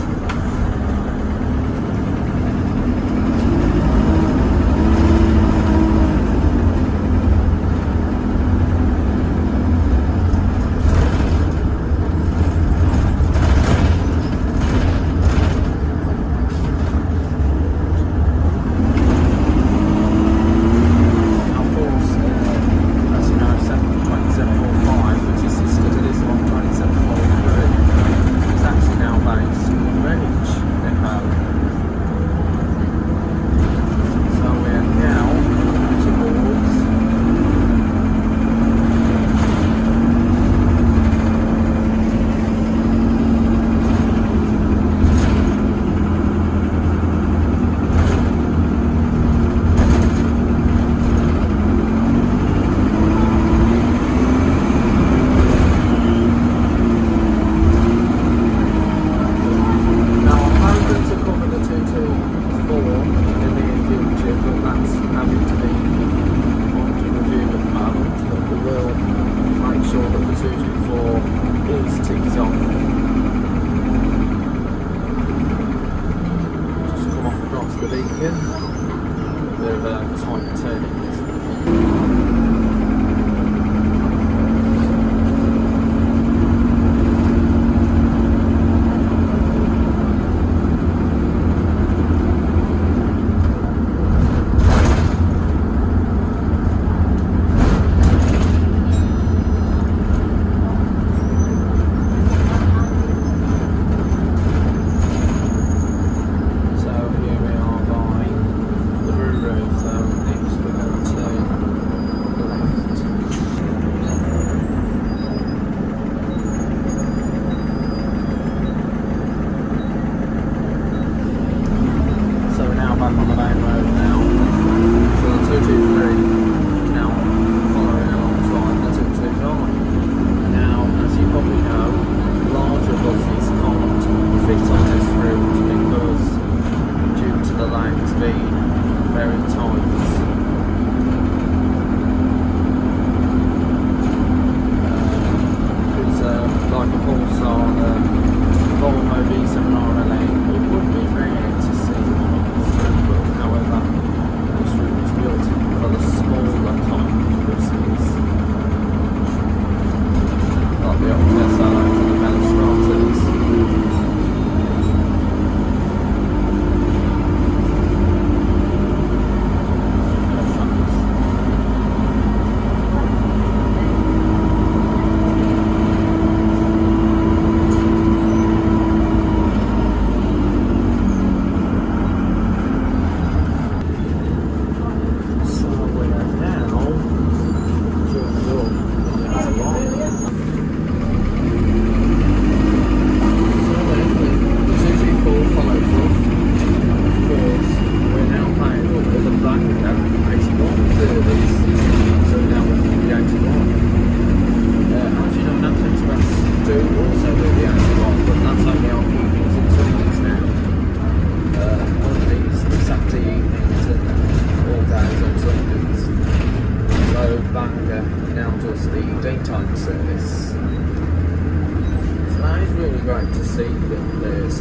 great to see that there's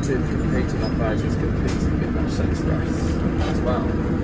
two competing operators competing in that sex race as well.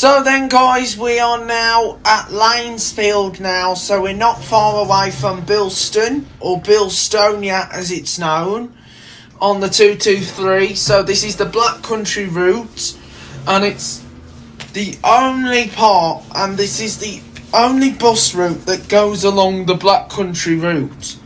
So then guys, we are now at Wednesfield now, so we're not far away from Bilston, or Bilstonia as it's known, on the 223. So this is the Black Country route, and it's the only part, and this is the only bus route that goes along the Black Country route.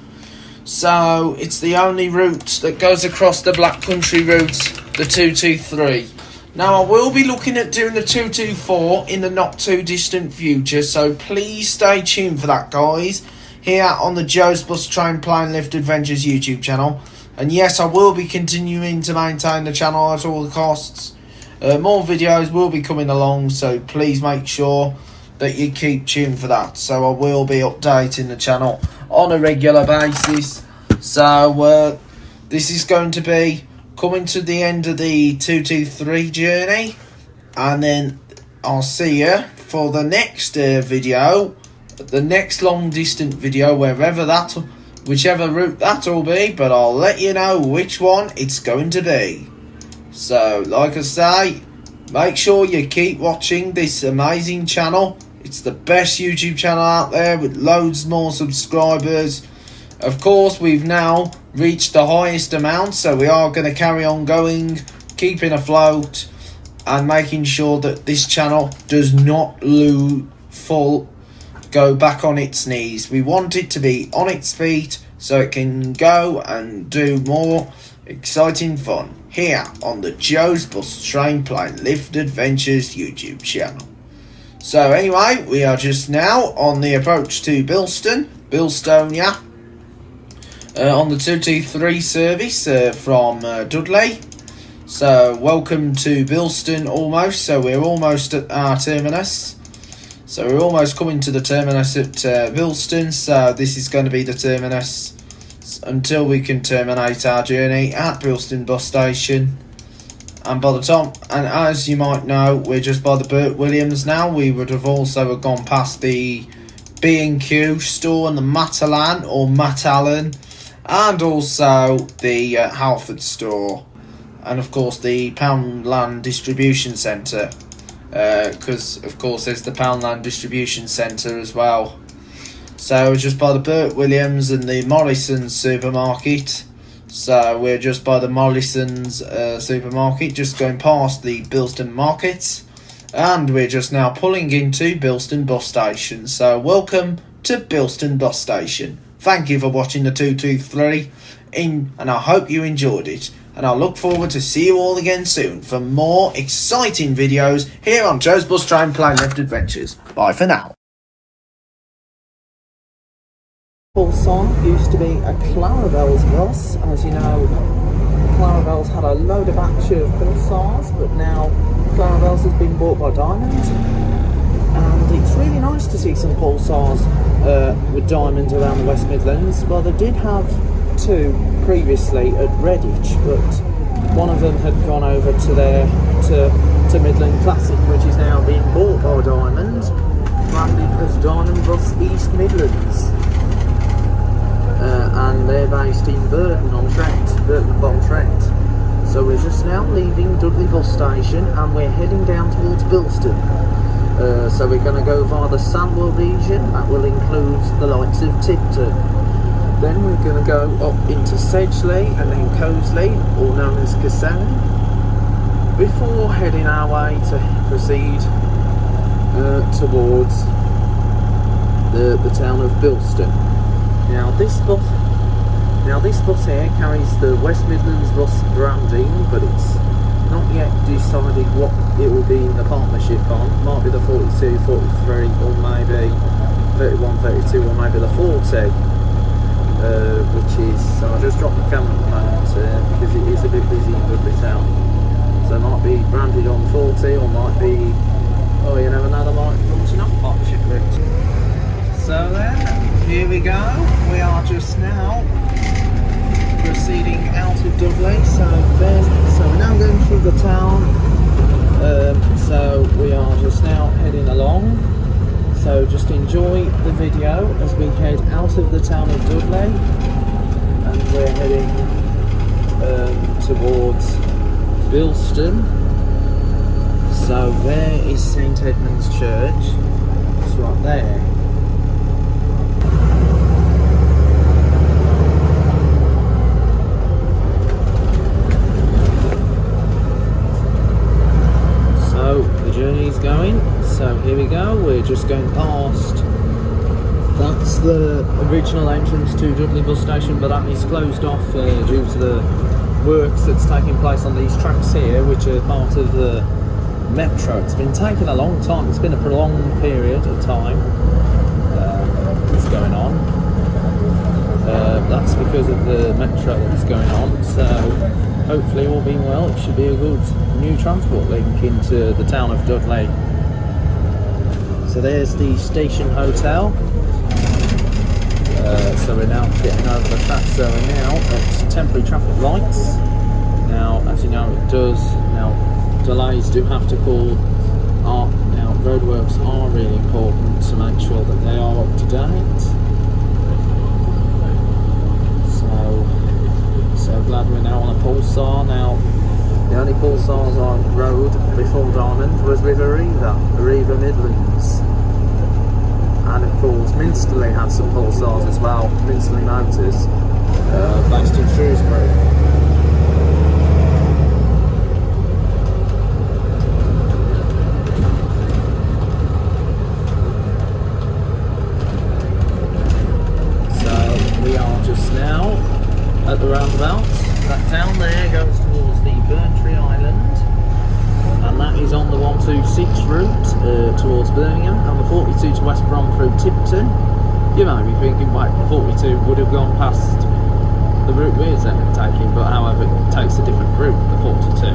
So it's the only route that goes across the Black Country route, the 223. Now I will be looking at doing the 224 in the not too distant future, so please stay tuned for that guys, here on the Joe's Bus Train Plane Lift Adventures YouTube channel. And yes, I will be continuing to maintain the channel at all the costs. More videos will be coming along, so please make sure that you keep tuned for that. So I will be updating the channel on a regular basis. So this is going to be coming to the end of the 223 journey, and then I'll see you for the next video, the next long distant video, whichever route that will be, but I'll let you know which one it's going to be. So like I say, make sure you keep watching this amazing channel. It's the best YouTube channel out there with loads more subscribers. Of course, we've now reached the highest amount, so we are going to carry on going, keeping afloat, and making sure that this channel does not go back on its knees. We want it to be on its feet so it can go and do more exciting fun here on the Joe's Bus Train Plane Lift Adventures YouTube channel. So anyway, we are just now on the approach to Bilstonia, on the 223 service from Dudley. So welcome to Bilston almost, so we're almost at our terminus. So we're almost coming to the terminus at Bilston, so this is going to be the terminus until we can terminate our journey at Bilston bus station. And by the time, and as you might know, we're just by the Burt Williams now. We would have also gone past the B&Q store and the Matalan or Matalan, and also the Halford store, and of course the Poundland Distribution Centre, because of course there's the Poundland Distribution Centre as well. So just by the Burt Williams and the Morrison's supermarket. So we're just by the Morrison's supermarket, just going past the Bilston market, and we're just now pulling into Bilston bus station. So welcome to Bilston bus station. Thank you for watching the 223, and I hope you enjoyed it. And I look forward to see you all again soon for more exciting videos here on Joe's Bus Train Plane Lift Adventures. Bye for now. Pulsar used to be a Claravel's bus. As you know, Claravel's had a load of batch of Pulsars, but now Claravel's has been bought by Diamond. And it's really nice to see some Pulsars with Diamond around the West Midlands. Well, they did have two previously at Redditch, but one of them had gone over to Midland Classic, which is now being bought by Diamond, branded as Diamond Bus East Midlands. And they're based in Burton-on-Trent. So we're just now leaving Dudley bus station and we're heading down towards Bilston. So we're going to go via the Sandwell region. That will include the likes of Tipton. Then we're going to go up into Sedgley and then Coseley, all known as Cassel, before heading our way to proceed towards the town of Bilston. Now this bus here carries the West Midlands bus branding, but it's not yet decided what it will be in the partnership on. Might be the 42, 43, or maybe 31, 32, or maybe the 40, which is, so I just dropped the camera at the moment because it is a bit busy in Dudley Town. So it might be branded on 40, or might be, oh you never know, they might come to another partnership route. So then, here we go. We are just now proceeding out of Dudley. So we're now going through the town. So we are just now heading along. So just enjoy the video as we head out of the town of Dudley, and we're heading towards Bilston. So where is St Edmund's Church? It's right there. So the journey's going. So here we go. We're just going past. That's the original entrance to Dudley bus station, but that is closed off due to the works that's taking place on these tracks here, which are part of the metro. It's been taking a long time. It's been a prolonged period of time that's going on. That's because of the metro that's going on. So hopefully, all being well, it should be a good new transport link into the town of Dudley. So there's the station hotel. So we're now getting over the track. So we're now at temporary traffic lights. Now, as you know, it does now. Delays do have to call. Now roadworks are really important to make sure that they are up to date. So glad we're now on a pulsar. Now the only pulsars on road before Diamond was with Arriva Midlands. And of course, Minsterley had some pulsars as well, Minsterley Motors, based in Shrewsbury. So we are just now at the roundabout. That down there goes towards the Burntree Island. And that is on the 126 route towards Birmingham, and the 42 to West Brom through Tipton. You might be thinking, wait, the 42 would have gone past the route we're taking, but however, it takes a different route, the 42.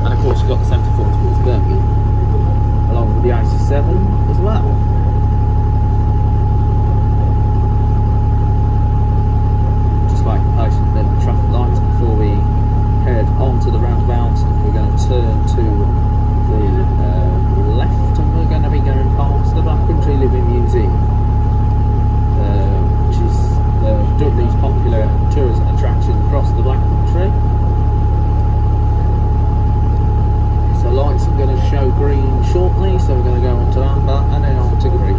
And of course, you've got the 74 towards Birmingham, along with the 87 as well. Just like patient the traffic lights before we head onto the roundabout. We're going to turn to the left, and we're going to be going past the Black Country Living Museum, which is Dudley's popular tourism attraction across the Black Country. So lights are going to show green shortly, so we're going to go on to amber and then on to green.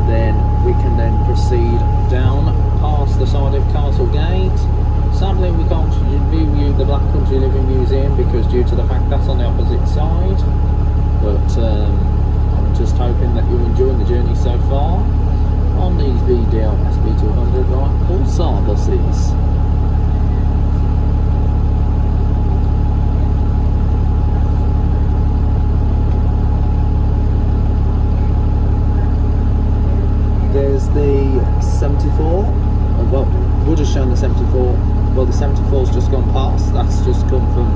Then we can then proceed down past the side of Castle Gate. Sadly, we can't view the Black Country Living Museum because due to the fact that's on the opposite side. But I'm just hoping that you're enjoying the journey so far on these VDL SP200 like pulsar buses. There's the 74. Well, would have shown the 74. Well, the 74's just gone past. That's just come from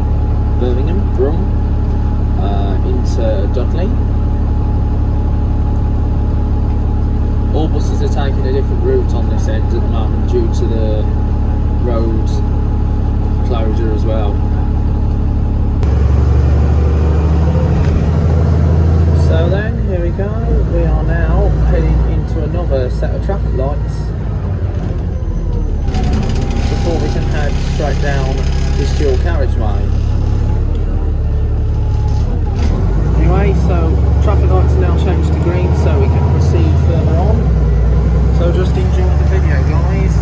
Birmingham, Brum, into Dudley. All buses are taking a different route on this end at the moment due to the road closure as well. So then, here we go. We are now heading into another set of traffic lights before we can head straight down this dual carriageway. Anyway, so traffic lights are now changed to green, so we can proceed further on. So just enjoy the video, guys.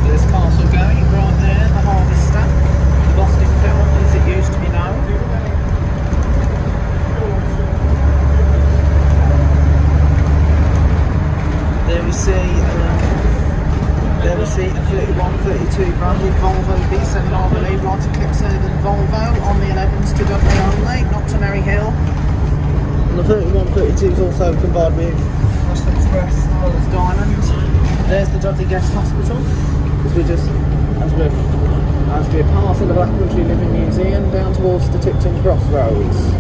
There's Castle Gate right there, the Harvester, the Boston film as it used to be known. There we see a 3132 branded Volvo B7, I believe, right to Clipserden Volvo on the 11s to Dudley only, not to Merry Hill. And the 3132 is also combined with West Express as well as Diamond. There's the Dudley Guest Hospital, as we're passing the Black Country Living Museum down towards the Tipton Crossroads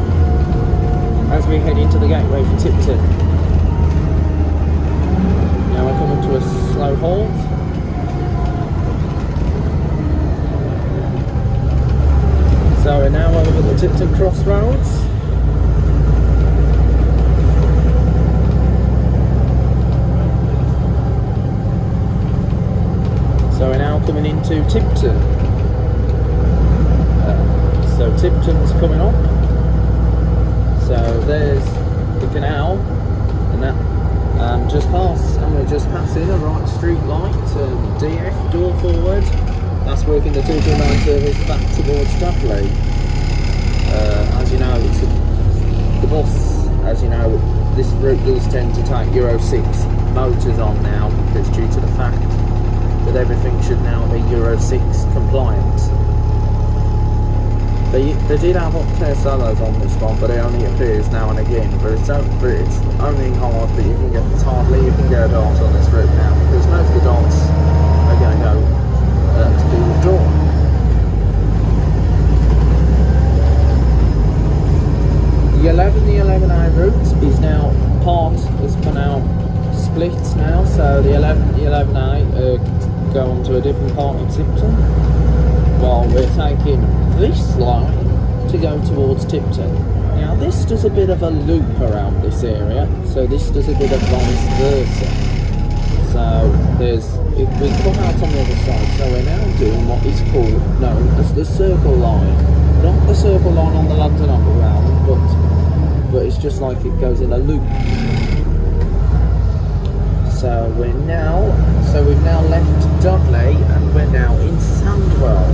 as we head into the gateway for Tipton. Now we're coming to a slow halt. So we're now over the Tipton Crossroads. coming into Tipton. So Tipton's coming up. So there's the canal, and that just past, and we're just passing a right street light, DF, door forward. That's working the 229 service back towards Dudley. As you know, the bus, as you know, this route does tend to take Euro 6 motors on now, because due to the fact that everything should now be Euro 6 compliant. They did have up-tier sellers on this one, but it only appears now and again. But it's only hard that you can get, it's hardly you can get a dart on this route now, because most of the darts are going to go to do with Dawn. The 11A route is now has been now split now, so the 11A go on to a different part of Tipton, while we're taking this line to go towards Tipton. Now this does a bit of a loop around this area, so this does a bit of vice versa. So we come out on the other side, so we're now doing what is known as the circle line. Not the circle line on the London Underground, but it's just like it goes in a loop. So we've now left Dudley and we're now in Sandwell.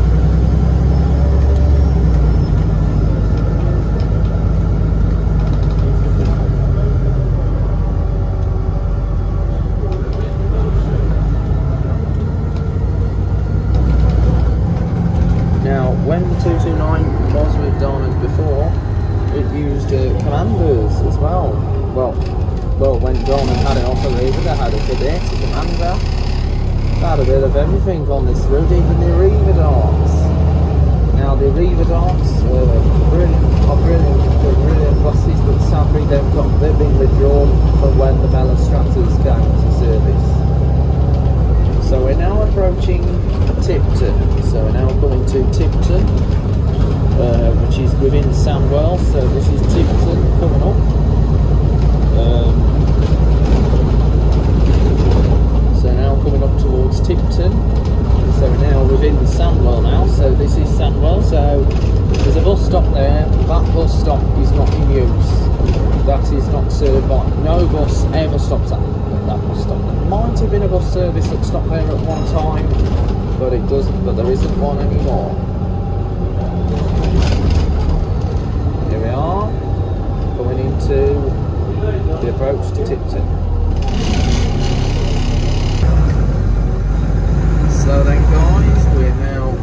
Now, when 229 was with Diamond before, it used commanders as well. Well, when Diamond had it off Arriva, they had a cadet, a commander. They had a bit of everything on this route, even the Arriva darts. Now, the Arriva darts are brilliant buses, but sadly they've been withdrawn from when the Melostratas came to service. So we're now approaching Tipton. So we're now going to Tipton, which is within Sandwell. So this is Tipton coming up. So now coming up towards Tipton. So we're now within Sandwell now. So this is Sandwell. So there's a bus stop there. That bus stop is not in use. That is not served by. No bus ever stops at that bus stop. There might have been a bus service that stopped there at one time, but it doesn't. But there isn't one anymore. Here we are, coming into the approach to Tipton. So then, guys, we're now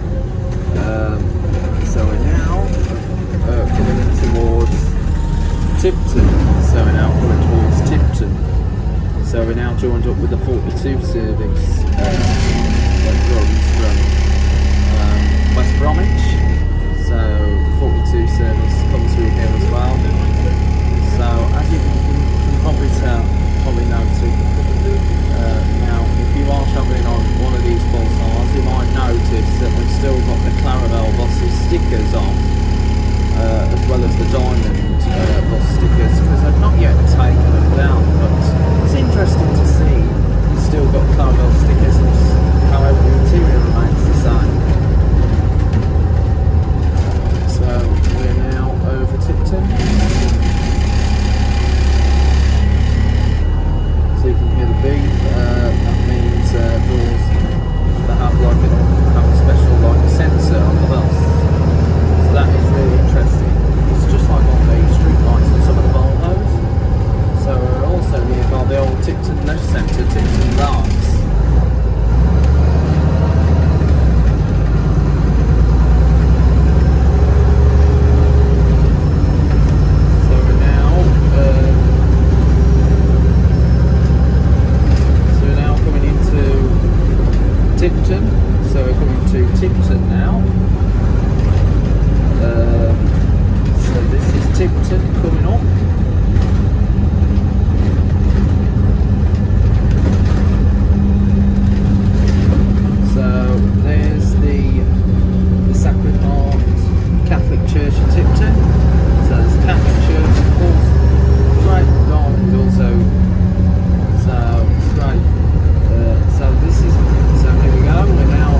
coming in towards Tipton. So we're now coming towards Tipton. So we're now joined up with the 42 service that runs from West Bromwich. So 42 service comes through here as well. So as you can probably notice, now if you are travelling on one of these Pulsars, you might notice that we've still got the Claravel buses stickers on, as well as the Diamond bus stickers, because I've not yet taken them down, but it's interesting to see you've still got Claravel stickers, however the interior remains the same. So we're now over Tipton. So you can hear the beep. That means doors that have like a special sensor on the bus. So that is really interesting. It's just like on the street lights and some of the Volvos. So we're also nearby the old Tipton Leisure Centre, Tipton Larks. Tipton, so we're coming to Tipton now. So this is Tipton coming up. So there's the Sacred Heart Catholic Church in Tipton. So there's a Catholic Church, of course, great diamond also. So it's great. So this is. So here we go, we're now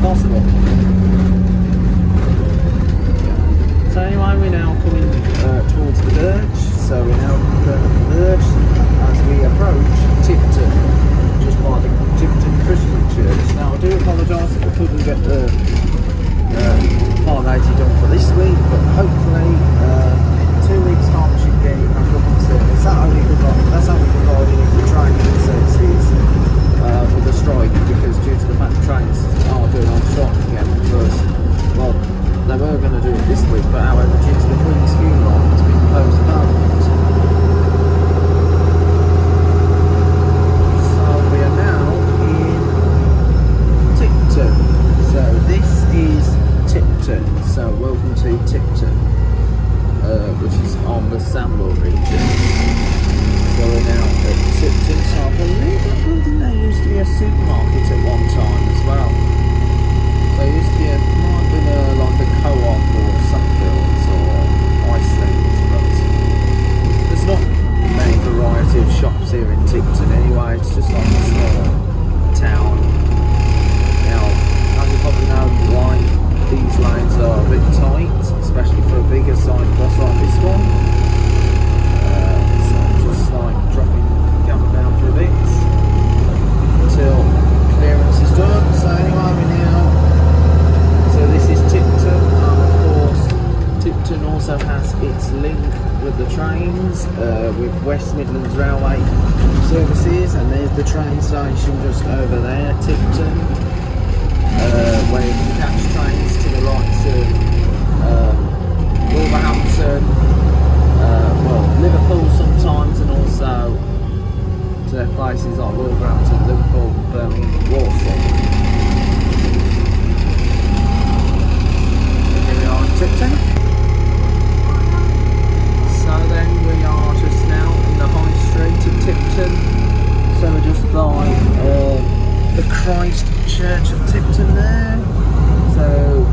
possible. So anyway, we're now coming towards the Birch. So we're now going up the Birch as we approach Tipton, just by the Tipton Christian Church. Now I do apologise if I couldn't get the 580 done for this week, but hopefully in 2 weeks' time we should get it back up in service. That's only provided if the train services with the strike, because due to the fact the trains are doing on strike again, because, well, they were going to do it this week, but however, due to the Queen's funeral, it's been postponed. So we are now in Tipton. So this is Tipton. So welcome to Tipton, which is on the Sandwell region. So we're now at Tipton. So I believe that building there used to be a supermarket at one time as well. So it used to be might have been like a co-op or Sunfields or Iceland, but there's not many variety of shops here in Tipton anyway. It's just like a small town. Now, as you probably know, like, these lanes are a bit tight, especially for a bigger size bus like this one. So I'm just like going down for a bit until clearance is done. So anyway, we're now. So this is Tipton, and of course Tipton also has its link with the trains, with West Midlands Railway services, and there's the train station just over there, Tipton, where you can catch trains to the likes of Wolverhampton, Liverpool sometimes, and also to places like Wolverhampton, Liverpool, Birmingham, Warsaw. Tipton. So then we are just now in the high street of Tipton. So we're just by the Christ Church of Tipton there. So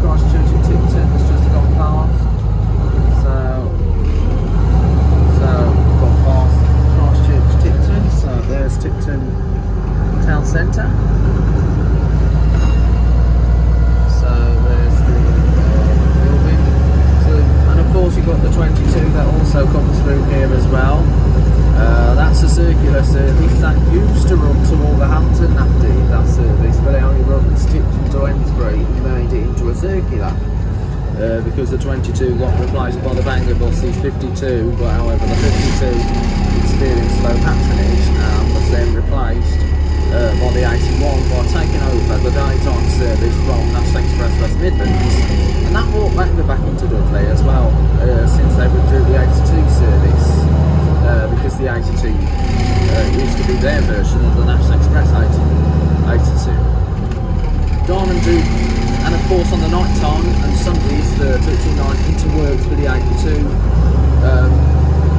Christ Church of Tipton has just gone past. So gone past Christ Church Tipton. So there's Tipton Town Centre. So there's the of course you've got the 22 that also comes through here as well. That's a circular service that used to run to Wolverhampton, that service, but it only runs Tipton to Wednesfield. We made it into a circular because the 22 got replaced by the Bangor buses 52, but however the 52 experienced low patronage and was then replaced by the 81 by taking over the daytime service from National Express West Midlands, and that brought Bangor back into Dudley as well, since they withdrew the 82 service, because the 82 used to be their version of the National Express 82. Diamond do, and of course on the night time and Sundays the 229 interworks with the 82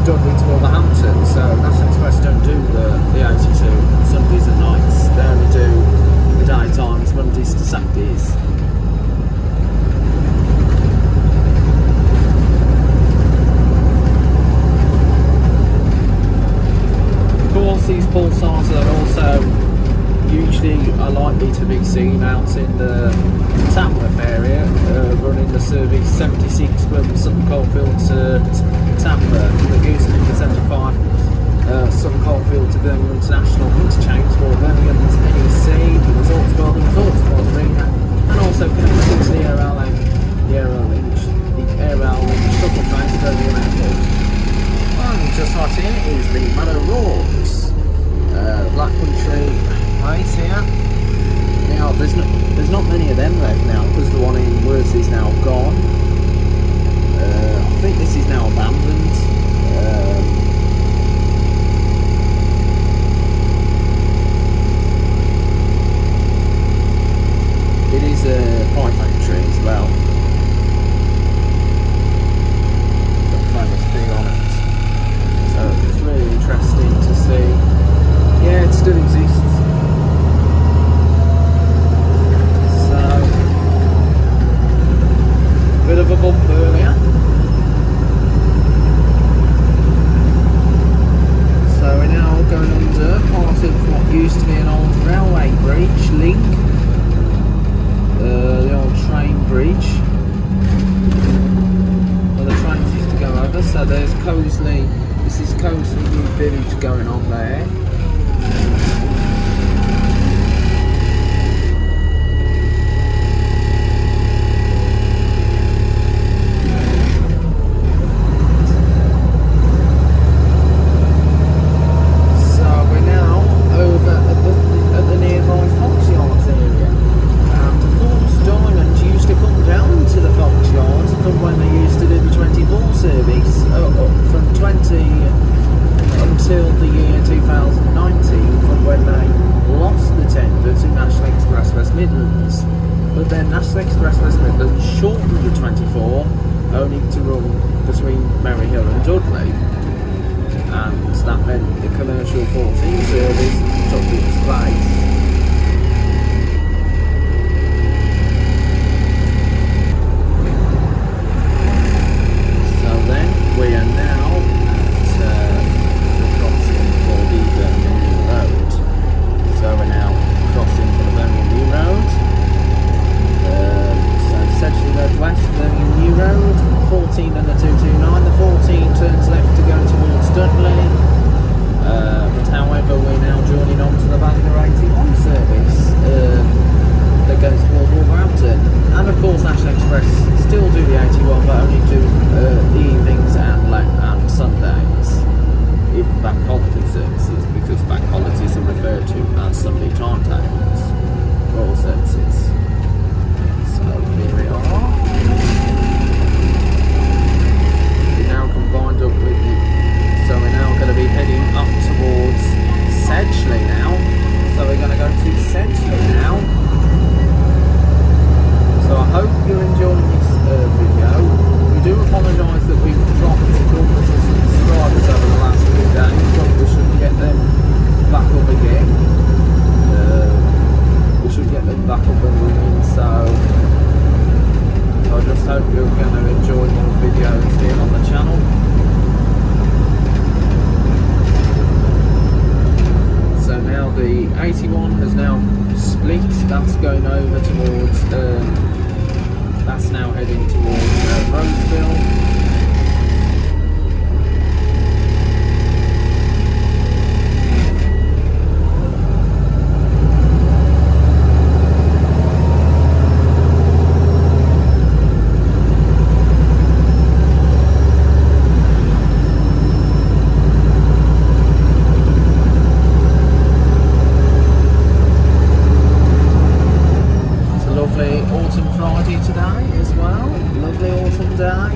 Dudley to Wolverhampton, so National Express don't do the 82 Sundays and nights, they only do the daytimes, Mondays to Saturdays. Of course these pulsars are also usually are likely to be seen out in the Tamworth area, running the service 76 from Sutton Coldfield to Tamworth, the Gooseneck to 75 Sutton Coldfield to Birmingham International Interchange for Birmingham's NEC, the Resorts World and Resorts World Arena, and also connected to the Air Rail Link shuttle train to Birmingham Airport. And just right here is the Manor Rocks, Black Country right here. Now there's not many of them left now because the one in Worth is now gone. I think this is now abandoned. It is a pie factory as well. Got a famous thing on it. So it's really interesting to see. Yeah, it still exists. Bit of a bump earlier. So we're now going under part of what used to be an old railway bridge link. the old train bridge where the trains used to go over. So there's Cosley, this is Cosley New Village going on there. Until the year 2019, from when they lost the tender to National Express West Midlands. But then National Express West Midlands shortened the 24 only to run between Maryhill and Dudley, and that meant the commercial 14 service took its place. So then we are now so we're now crossing for the Birmingham New Road. So Sedgley Road West, Birmingham New Road, 14 and the 229. The 14 turns left to go towards Dudley. But however, we're now joining on to the Bangor 81 service that goes towards Wolverhampton. And of course, National Express still do the 81, but only do the evenings and Sundays. Even bank holiday services, because bank holidays are referred to as Sunday timetables for all services. So here we are. We're now combined up with the, so we're now going to be heading up towards Sedgley now. So we're going to go to Sedgley now. So I hope you're enjoying this video. We do apologise that we've dropped numbers of subscribers over the last few days, but we should get them back up again. We should get them back up and running, so I just hope you're going to enjoy more videos here on the channel. So now the 81 has now split, that's going over towards, that's now heading towards Wednesfield. Autumn Friday today as well, lovely autumn day.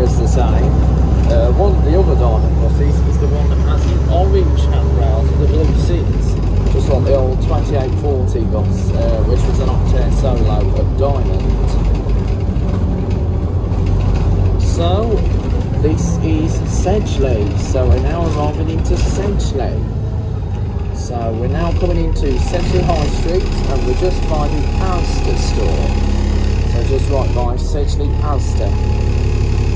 is the same. One of the other diamond buses is the one that has the orange handrails with the blue seats, just like the old 2840 bus, which was an Octane Solo at Diamond. So, this is Sedgley, so we're now arriving into Sedgley. So we're now coming into Sedgley High Street and we're just by the Asda store. So just right by Sedgley Asda.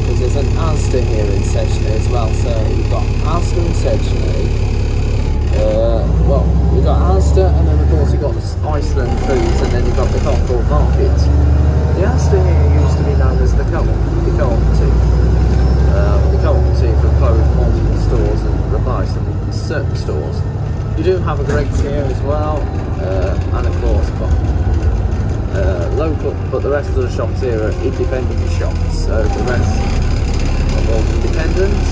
Because there's an Asda here in Sedgley as well, so you've got Asda and Sedgley. Well, you've got Asda and then of course you've got the Iceland Foods and then you've got the Cockport Market. The Asda here used to be known as the Cooperative. The Cooperative have closed multiple stores and replaced them with certain stores. You do have a Greggs here as well, and of course local, but the rest of the shops here are independent shops, so the rest are all independents.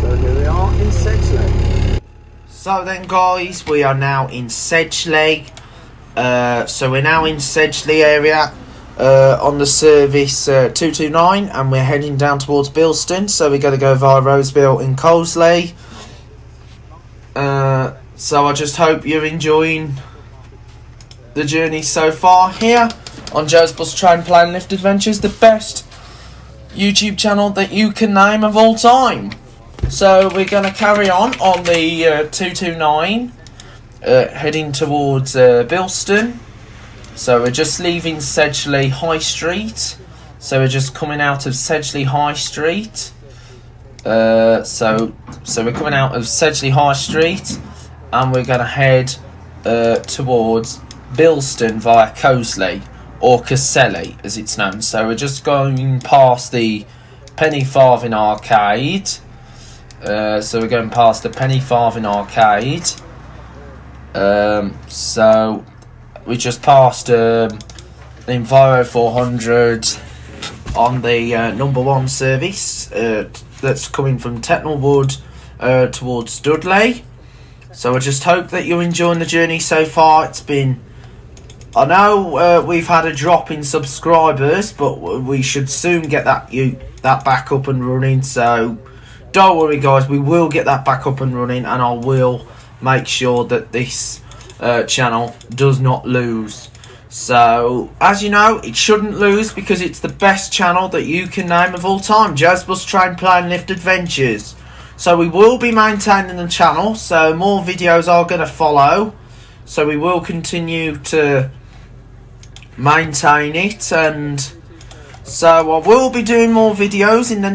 So here we are in Sedgley. So then guys, we are now in Sedgley. So we're now in Sedgley area on the service 229 and we're heading down towards Bilston. So we're going to go via Roseville and Colsley. So I just hope you're enjoying the journey so far here on Joe's Bus Train Plane Lift Adventures, the best YouTube channel that you can name of all time. So we're going to carry on the 229 heading towards Bilston. So we're just leaving Sedgley High Street. So we're just coming out of Sedgley High Street. So we're coming out of Sedgley High Street and we're going to head towards Bilston via Colsley, or Caselli as it's known. So we're just going past the Penny Farthing Arcade. So we're going past the Penny Farthing Arcade. So we just passed the Enviro 400 on the number 1 service that's coming from Tettenwood towards Dudley. So I just hope that you're enjoying the journey so far. It's been, I know we've had a drop in subscribers, but we should soon get that back up and running. So don't worry guys, we will get that back up and running, and I will make sure that this channel does not lose. So as you know, it shouldn't lose because it's the best channel that you can name of all time, Joe's Bus Train Plane Lift Adventures. So we will be maintaining the channel, so more videos are going to follow. So we will continue to maintain it, and so I will be doing more videos in the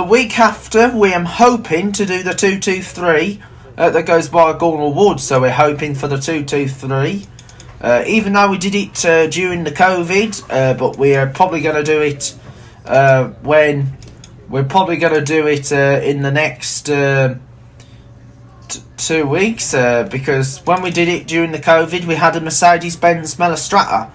week after. We am hoping to do the 223 that goes by Gornal Wood. So we're hoping for the 223, even though we did it during the COVID, but we are probably going to do it in the next 2 weeks, because when we did it during the COVID, we had a Mercedes-Benz Melostrata,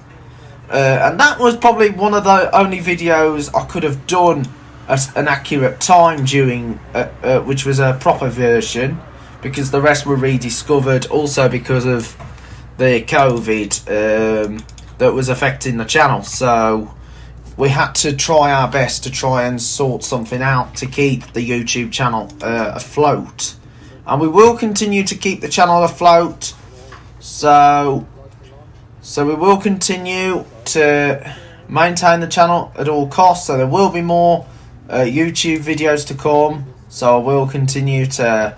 and that was probably one of the only videos I could have done at an accurate time during, which was a proper version, because the rest were rediscovered, also because of the COVID that was affecting the channel. So we had to try our best to try and sort something out to keep the YouTube channel afloat. And we will continue to keep the channel afloat. So we will continue to maintain the channel at all costs. So there will be more YouTube videos to come. So I will continue to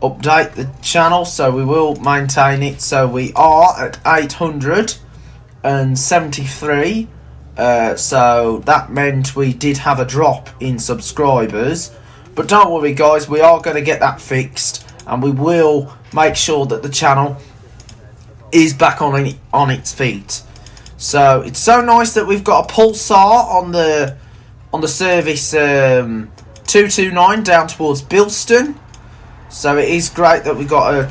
update the channel. So we will maintain it. So we are at 873. So that meant we did have a drop in subscribers, but don't worry guys, we are going to get that fixed, and we will make sure that the channel is back on its feet. So it's so nice that we've got a pulsar on the service 229 down towards Bilston. So it is great that we got a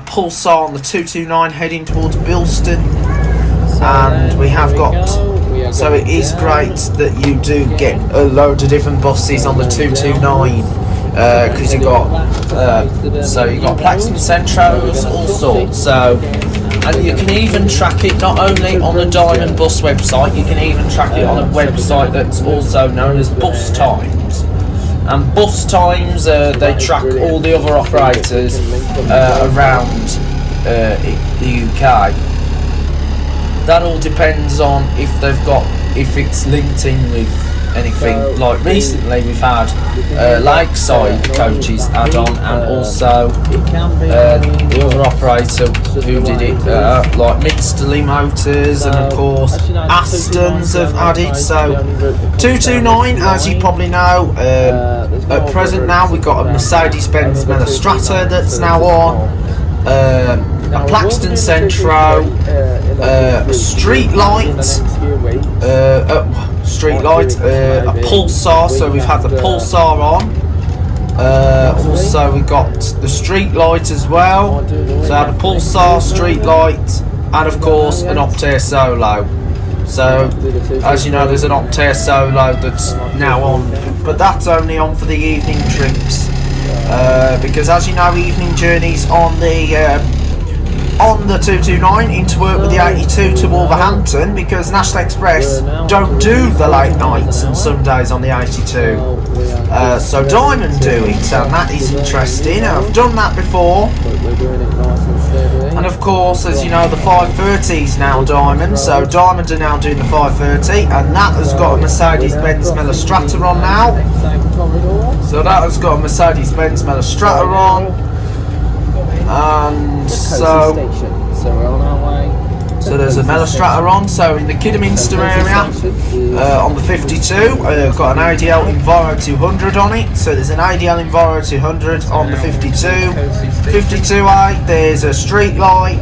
pulsar on the 229 heading towards Bilston, and we have got. So it is great that you do get a load of different buses on the 229, because you got Plaxton Centros, all sorts. So And you can even track it not only on the Diamond Bus website, you can even track it on a website that's also known as Bus Times. And Bus Times, they track all the other operators around the UK. That all depends on if it's linked in with anything. Like recently we've had Lakeside coaches add on, and also the other operator who did it, like Midlands Motors, and of course Aston's have added. So 229, as you probably know, at present now we've got a Mercedes-Benz Strata that's now on. A Plaxton Centro, a street light, a Pulsar, so we've had the Pulsar on. Also we got the street light as well, so I had a Pulsar, street light, and of course an Optare Solo. So as you know, there's an Optare Solo that's now on, but that's only on for the evening trips, because as you know, evening journeys on the 229 into work with the 82 to Wolverhampton, because National Express don't do the late nights and Sundays on the 82. So Diamond do it, and that is interesting. I've done that before. And of course, as you know, the 530 is now Diamond, so Diamond are now doing the 530, and that has got a Mercedes-Benz Strata on now. So that has got a Mercedes-Benz Strata on. And so we're on our way. So there's a Strata on. So in the Kidderminster area, on the 52, got an ADL Enviro 200 on it. So there's an ADL Enviro 200 on the 52. 52A, there's a street light.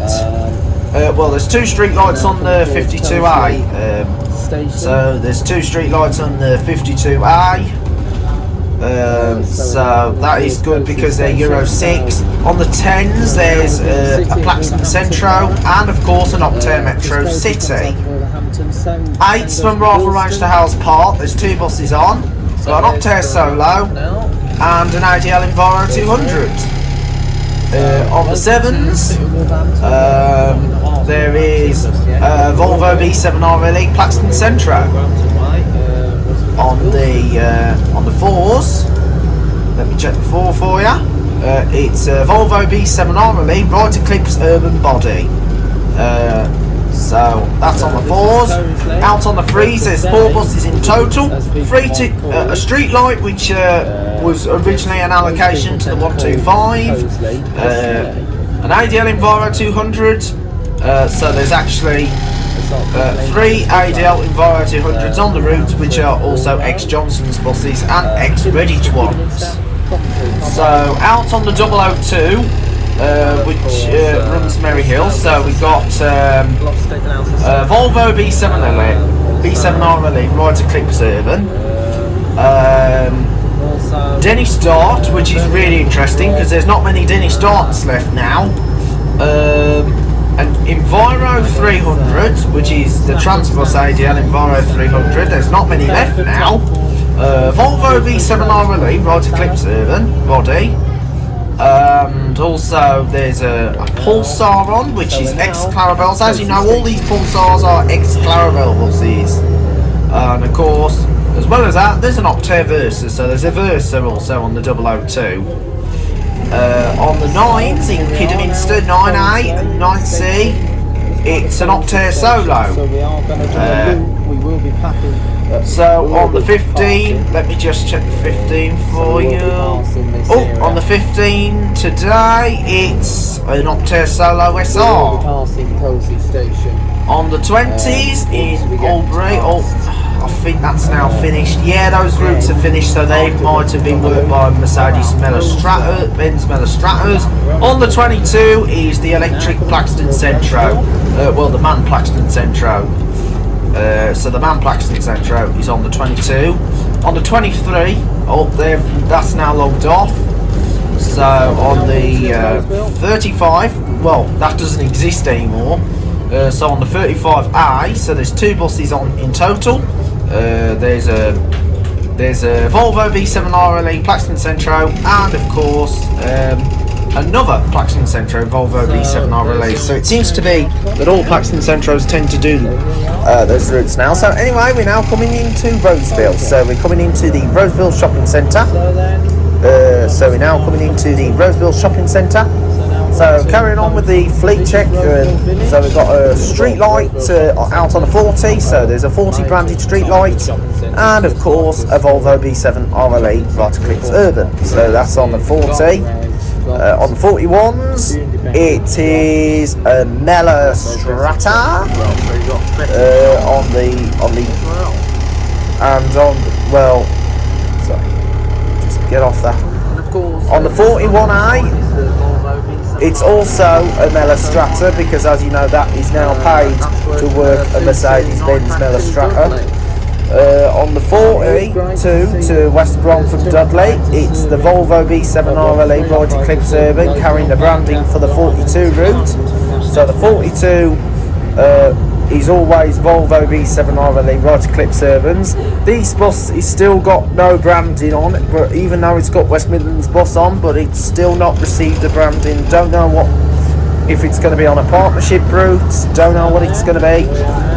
Well, there's two street lights on the 52A. So there's two street lights on the 52A. So that is good because they're Euro 6. On the 10s there's a Plaxton Centro, and of course an Optare Metro City. 8s from Rifle Range to Hales Park, there's two buses on. Got an Optare Solo and an ADL Enviro 200. On the 7s there is a Volvo B7R Elite Plaxton Centro. On the 4s, let me check the 4 for you. It's a Volvo B7R Elite Right Eclipse Urban Body. So that's on the 4s. Out on the 3s, there's 4 buses in total. A street light, which was originally an allocation to the 125. An ADL Enviro 200. So there's actually 3 ADL Enviro 200s on the route, which are also ex-Johnson's buses and ex-Redditch ones. So out on the 002, which runs Merry Hill, so we've got Volvo B7R Elite Right Eclipse Urban, Dennis Dart, which is really interesting because there's not many Dennis Darts left now. And Enviro 300, which is the Transbus ADL Enviro 300, there's not many left now. Volvo V7R Elite Right Eclipse Urban Body. And also there's a Pulsar on, which is ex-Clarabels. As you know, all these Pulsars are ex-Clarabel buses. And of course, as well as that, there's an Optare Versa, so there's a Versa also on the 002. On the 9s in Kidderminster, 9A and 9C, it's an Optare Solo. So on the 15, let me just check the 15 for you. Oh, on the 15 today, it's an Optare Solo SR. On the 20s in Albury, I think that's now finished. Yeah, those routes are finished, so they might have been worked by Mercedes-Benz Stratas. On the 22 is the electric Plaxton Centro. Well, the MAN Plaxton Centro. So the MAN Plaxton Centro is on the 22. On the 23, that's now logged off. So on the 35, well, that doesn't exist anymore. So on the 35A, so there's 2 buses on in total. There's a Volvo B7R Elite Plaxton Centro, and of course another Plaxton Centro Volvo B7R release. So it seems to be that all Plaxton Centros tend to do those routes now. So anyway, we're now coming into Roseville. So we're coming into the Roseville Shopping Centre. So we're now coming into the Roseville Shopping Centre. So carrying on with the fleet check, so we've got a street light out on a 40, so there's a 40 branded street light, and of course a Volvo B7 RLE Right Eclipse Urban, so that's on the 40. On the 41s, it is a Mela Strata, just get off that. On the 41A, it's also a Mela Strata, because as you know that is now paid to work a Mercedes-Benz Mela Strata. On the 42 to West Brom from Dudley, it's the Volvo B7 RLE Right Eclipse Urban, carrying the branding for the 42 route. So the 42 is always Volvo B7 RLE Right Eclipse Urbans. This bus is still got no branding on it, but even though it's got West Midlands bus on, but it's still not received the branding. Don't know if it's going to be on a partnership route, don't know what it's going to be.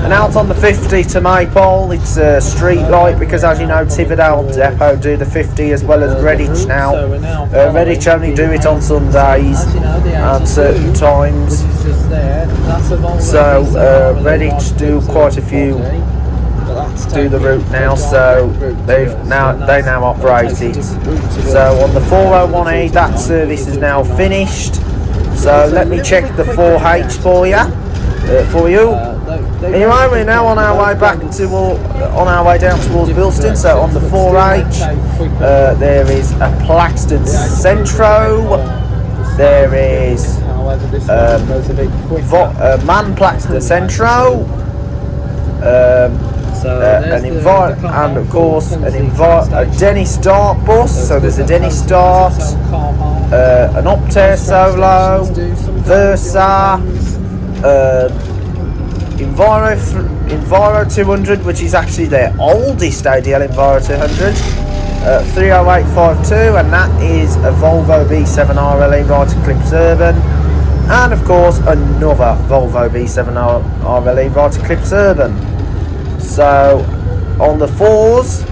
And out on the 50 to Maypole, it's a street light, because as you know Tividale Depot do the 50 as well as Redditch now. Redditch only do it on Sundays at certain times. So Redditch do quite a few do the route now, so they now operate it. So on the 401A, that service is now finished. So let me check the 4H for you. Anyway, we're now on our way back to on our way down towards Bilston. So on the 4H, there is a Plaxton Centro. There is Man Plaxton Centro. And of course a Dennis Dart bus. So there's a Dennis Dart, an Optare Solo, Versa, Enviro 200, which is actually their oldest ADL Enviro 200, 30852, and that is a Volvo B7 RLE Right Eclipse Urban, and of course another Volvo B7 RLE Right Eclipse Urban. So on the 4s,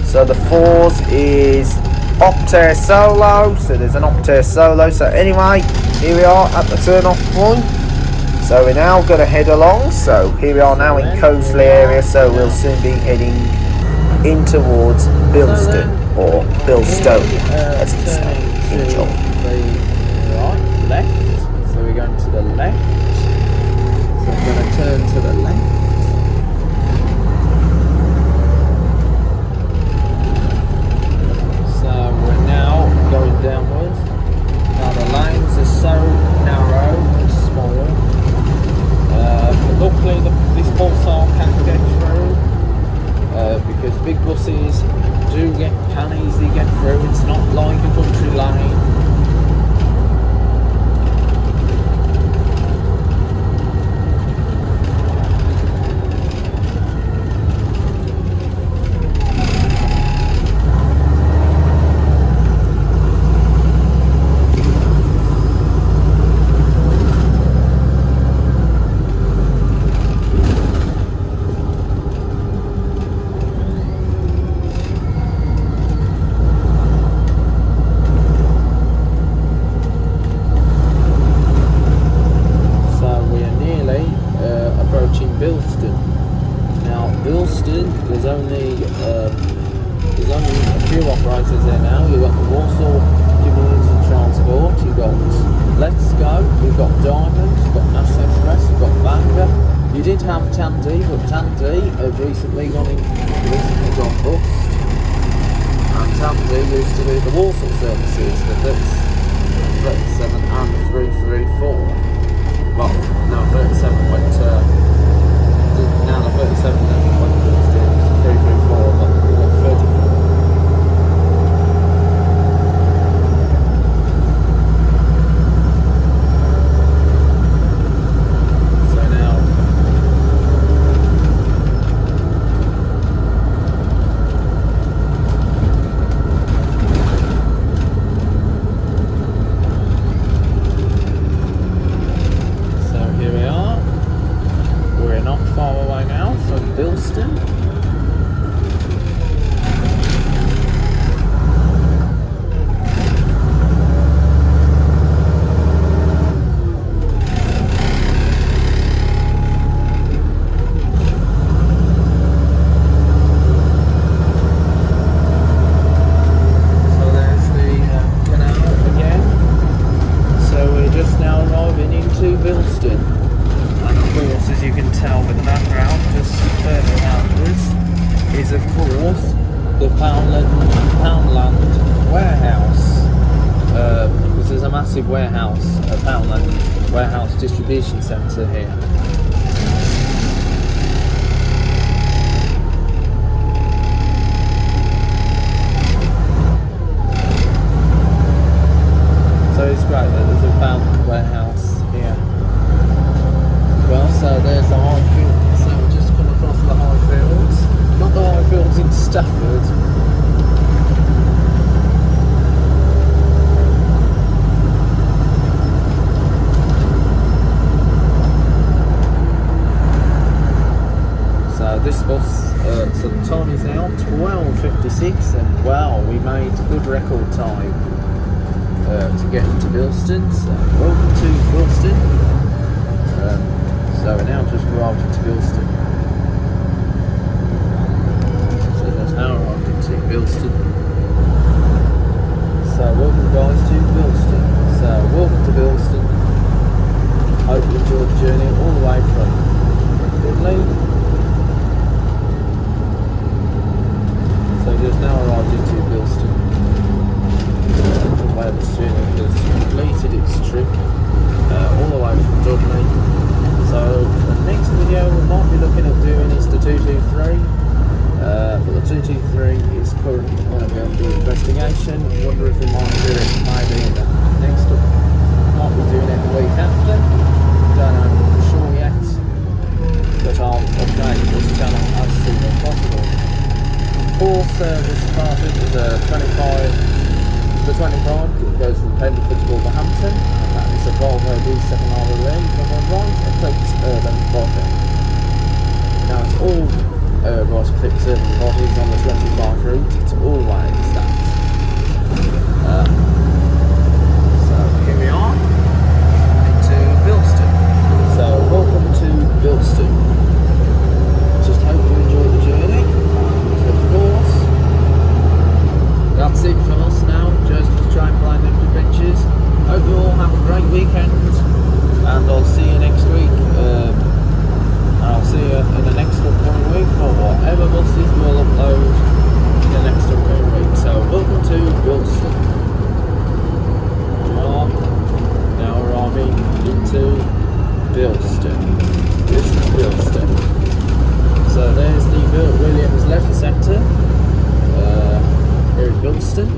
so the 4s is Optare Solo, so there's an Optare Solo. So anyway, here we are at the turn off point. So we're now going to head along. So here we are now in Cosley area, so we'll soon be heading in towards Bilston, or Bilstone as it's in John. Right, left, so we're going to the left, so I'm going to turn to the left. Going downwards. Now the lanes are so narrow and small, but luckily this pulsar can get through, because big buses can easily get through. It's not like a country lane. Recently gone bust, and Tamsy used to do the Walsall services, the 37 and the 334. Well, no, 37 went now the 37 then went to 334, but we got 34. course, the Poundland warehouse, because there's a massive warehouse, a Poundland warehouse distribution centre here. So it's great that there's a Poundland warehouse here. Well, so there's the Highfields. So we've just come across the Highfields. Not the Highfields in Stafford. So this bus, so the time is now 12:56, and wow, we made good record time to get into Bilston. So welcome to Bilston. So we're now just arrived into Bilston. So that's now arrived into Bilston. So welcome guys to Bilston. So welcome to Bilston. Hope you enjoyed the journey all the way from Dudley. So just now arrived into Bilston. From where the student has completed its trip all the way from Dudley. So the next video we might be looking at doing is the 223, but the 223 is currently going to be under investigation. I wonder if we might do it maybe in the next up. Might be doing it the week after. Don't know for sure yet, but I'll update this channel as soon as possible. Fourth service started with the 25. The 25 goes from Pendleford to Wolverhampton, and that is a Volvo B7RE right Eclipse urban body. Now it's all right Eclipse urban bodies on the 25 route, it's always that. So here we are, into Bilston. So welcome to Bilston. Just hope you enjoy the journey, of course. That's it for us now. Just try and find them adventures. Hope you all have a great weekend, and I'll see you next week. I'll see you in the next upcoming week for whatever buses we'll upload in the next upcoming week. So welcome to Bilston. We are now arriving into Bilston. This is Bilston. So there's the Williams Leisure Centre here in Bilston.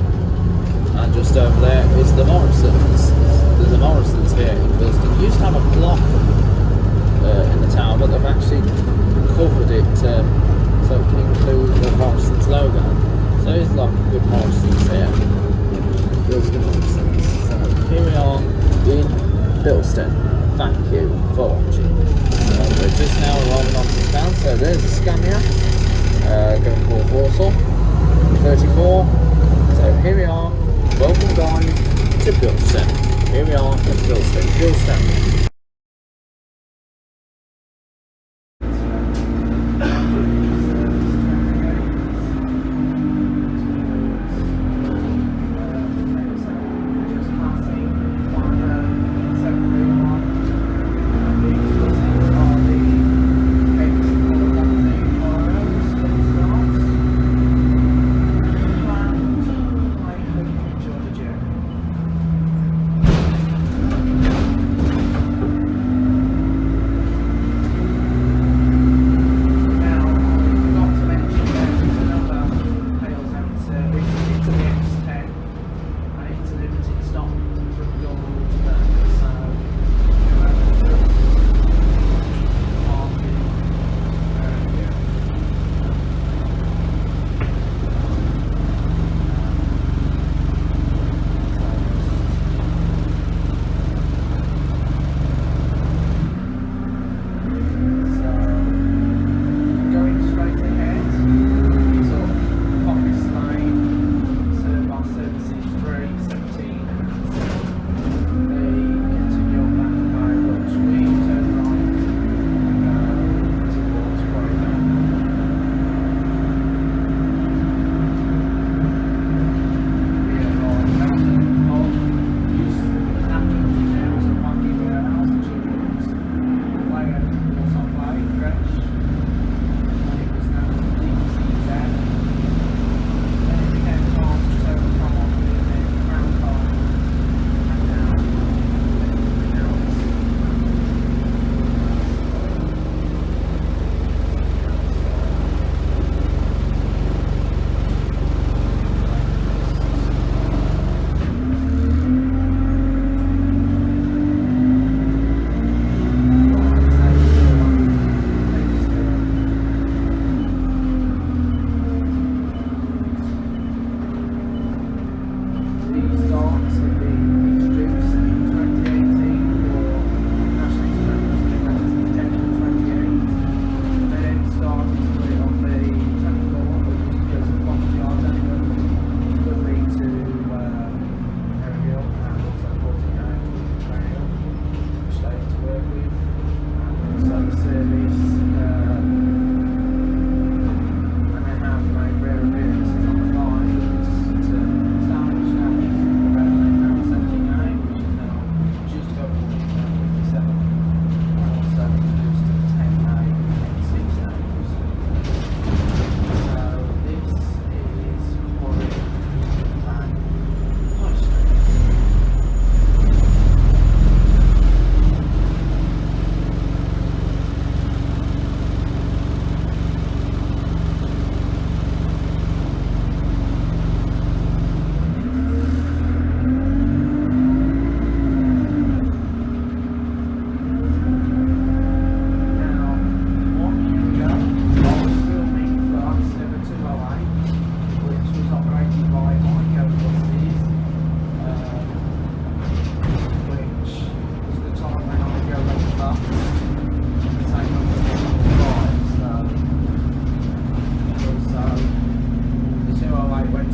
And just over there is the Morrisons. There's a Morrisons here in Bilston. You used to have a clock in the tower, but they've actually covered it so it can include the Morrisons logo. So it's like a good Morrisons here. Bilston Morrisons. So here we are in Bilston. Thank you for watching. So we're just now arriving on the town. So there's a Scania going towards Warsaw. 34. So here we are. Welcome guys to Bilston. Here we are at Bilston.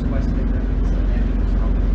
to West Midlands and then it was from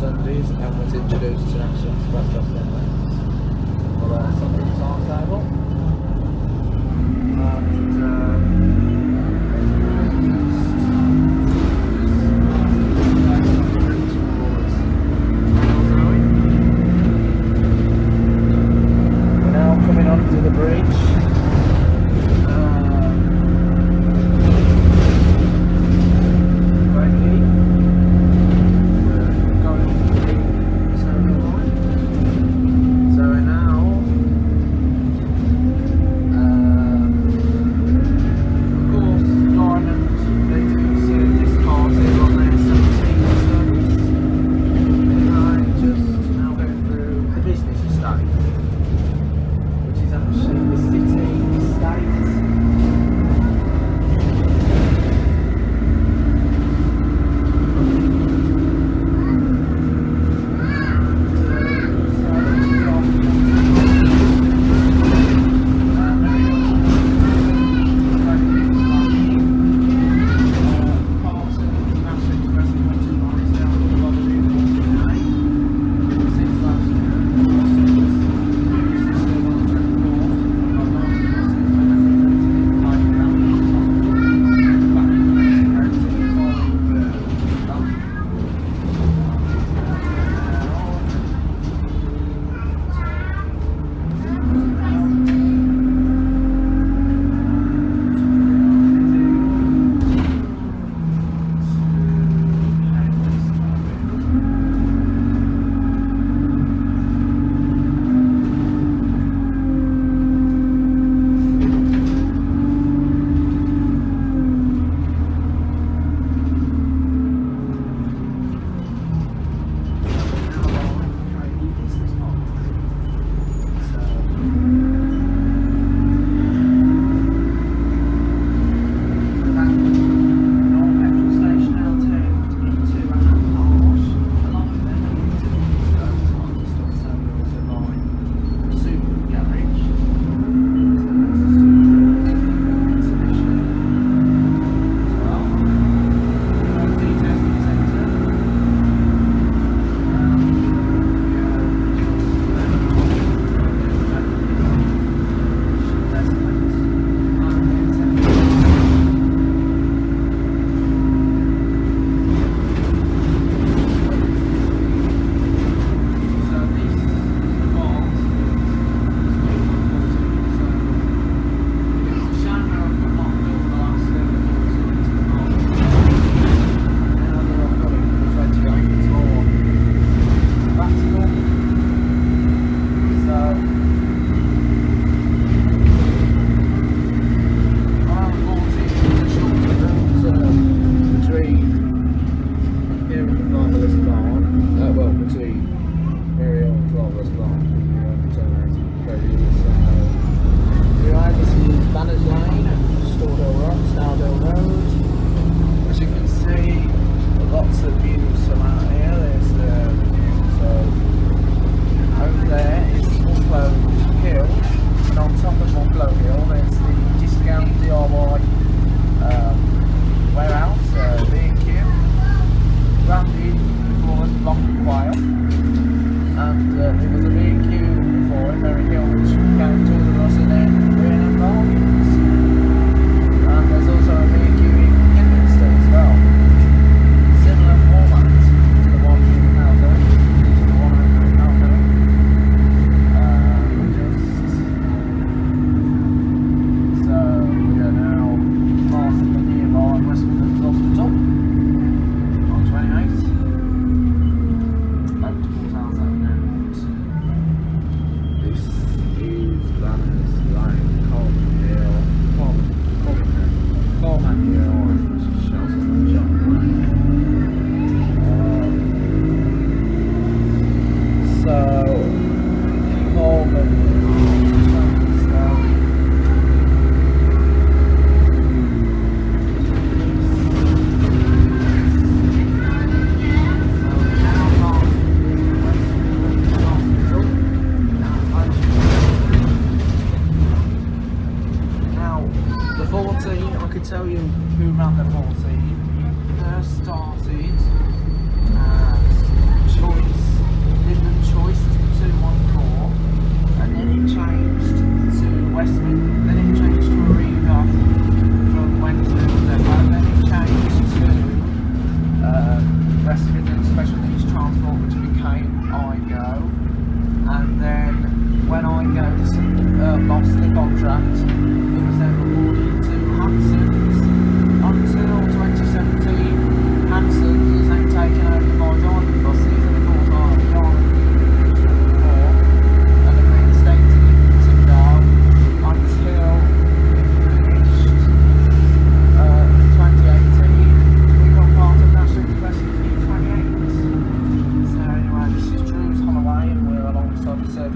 Sundays and was introduced to National Express of Midlands for their Sunday timetable. We're now coming onto the bridge.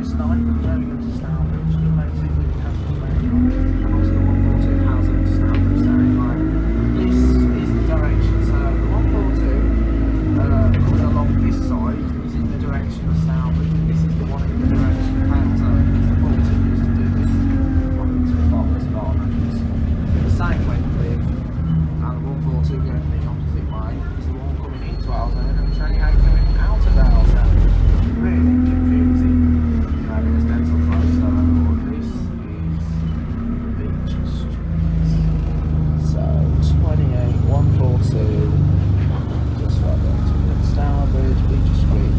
this line from Birmingham to Stourbridge, the place is in Castlemaine, and also the 142 Housen to Stourbridge, saying like, this is the direction, so the 142 coming along this side is in the direction of Stourbridge, and this is the one in the direction of Housen, because the 42 used to do this, up into the Farmers Barnums. The same went with, and the 142 going the opposite way, is the one coming into Housen, and the 28 going out of Housen. Really confusing. Residential close, so this is Beach Street. So 28, 142, just right there to Stourbridge, Beach Street.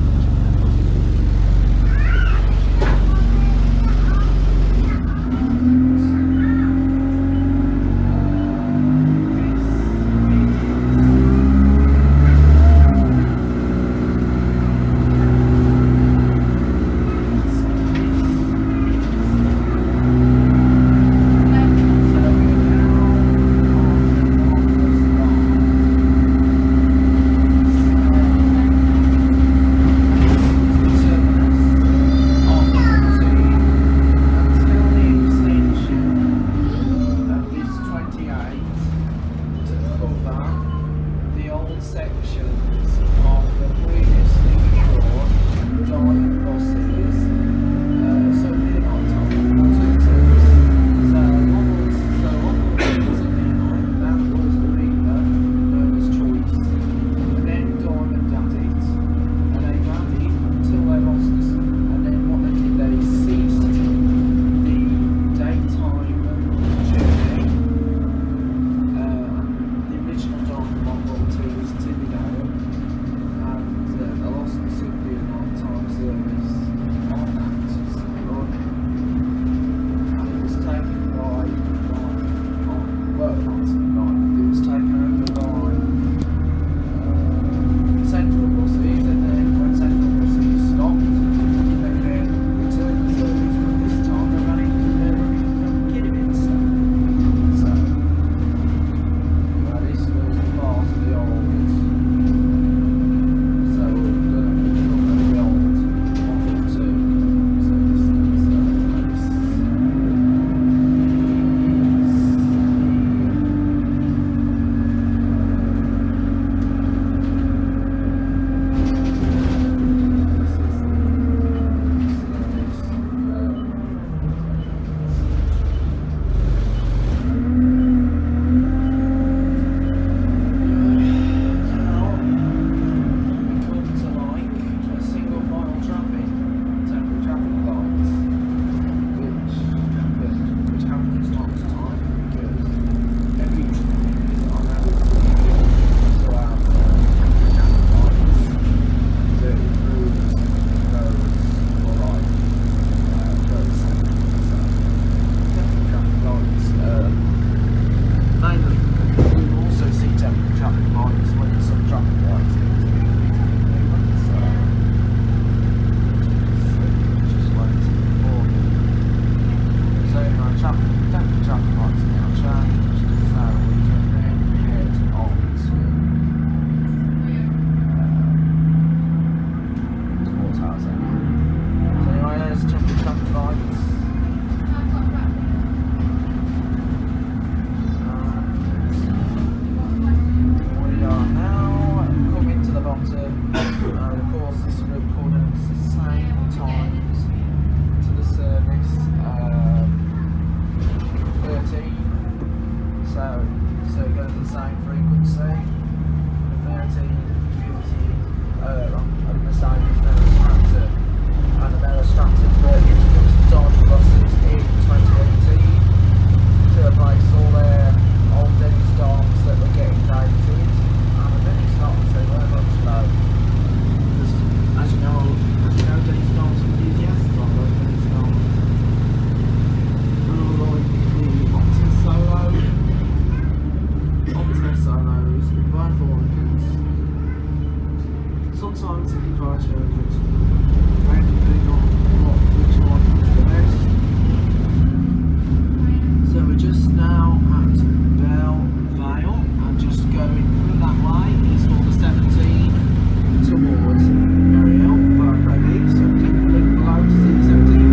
towards Mariel via Craig East, so keep a link below to see the 17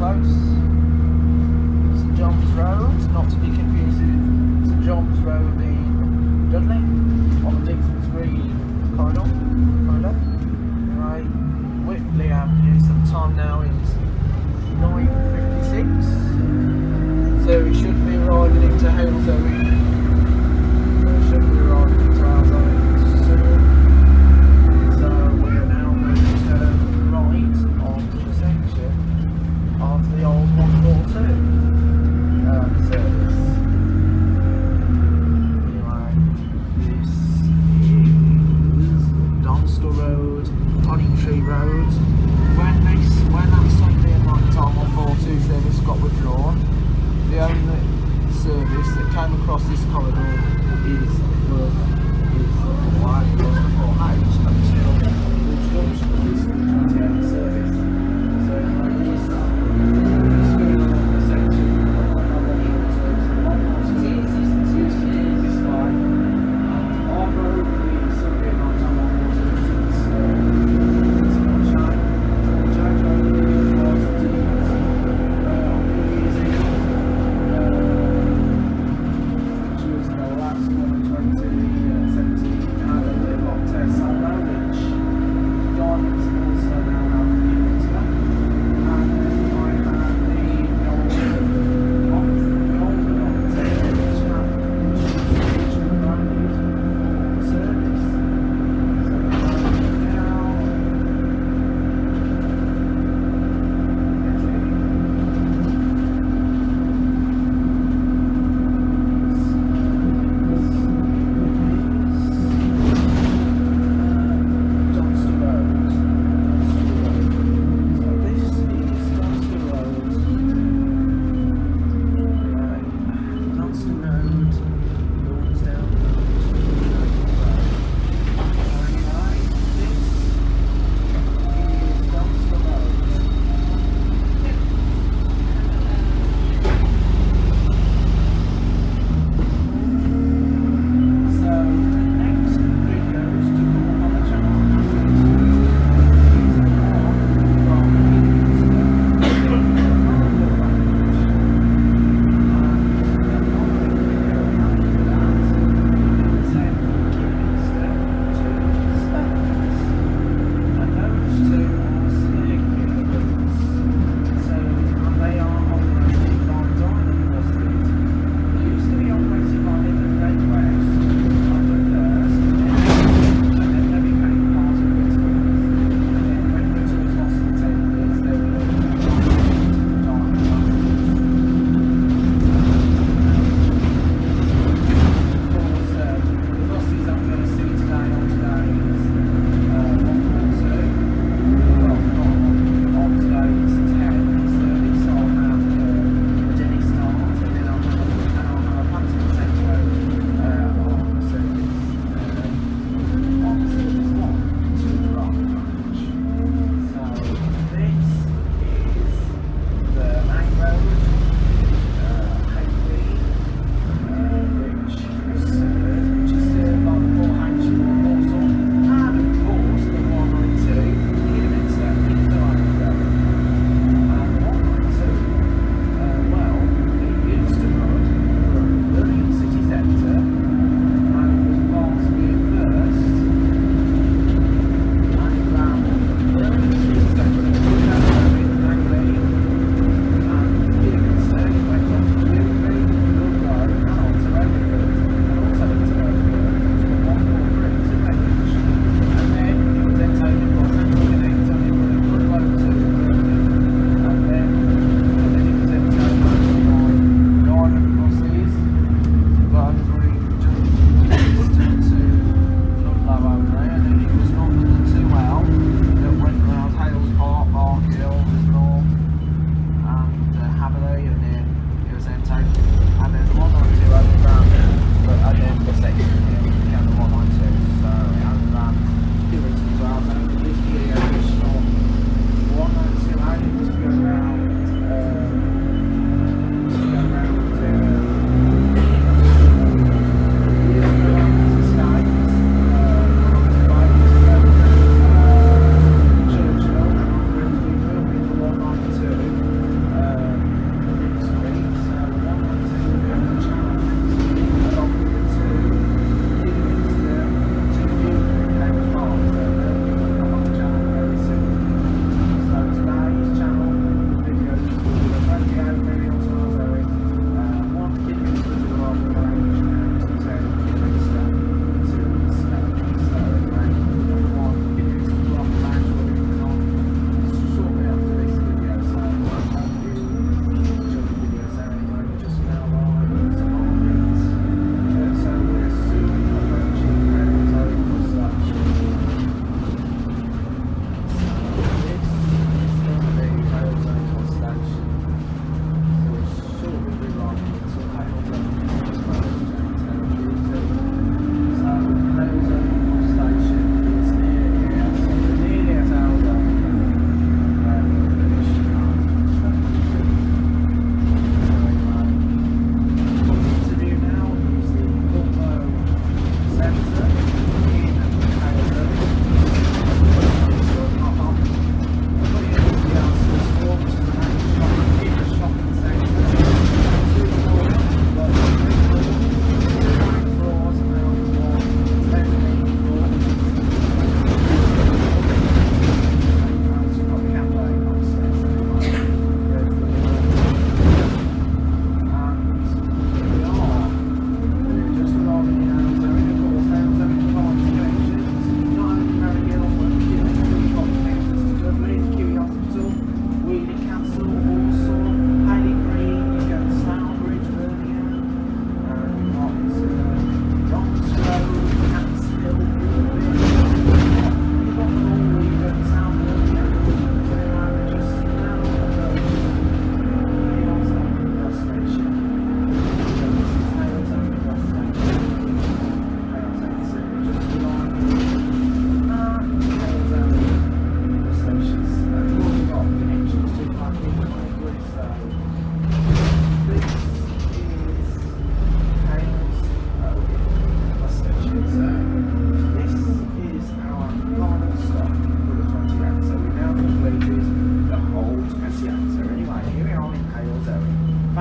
close. St John's Road, not to be confused with St John's Road in Dudley, on the Dixon's Green corridor. Right, Whitley Avenue, so the time now is 9:56. So we should be arriving into Halesbury. So we should be arriving into Halesbury soon. So we are now going to turn right onto the section of the old 142 service. Anyway, this is Donster Road, Honey Tree Road. When that Sunday night time 142 service got withdrawn, the only service that came across this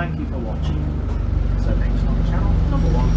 thank you for watching. So next on the channel, number 1.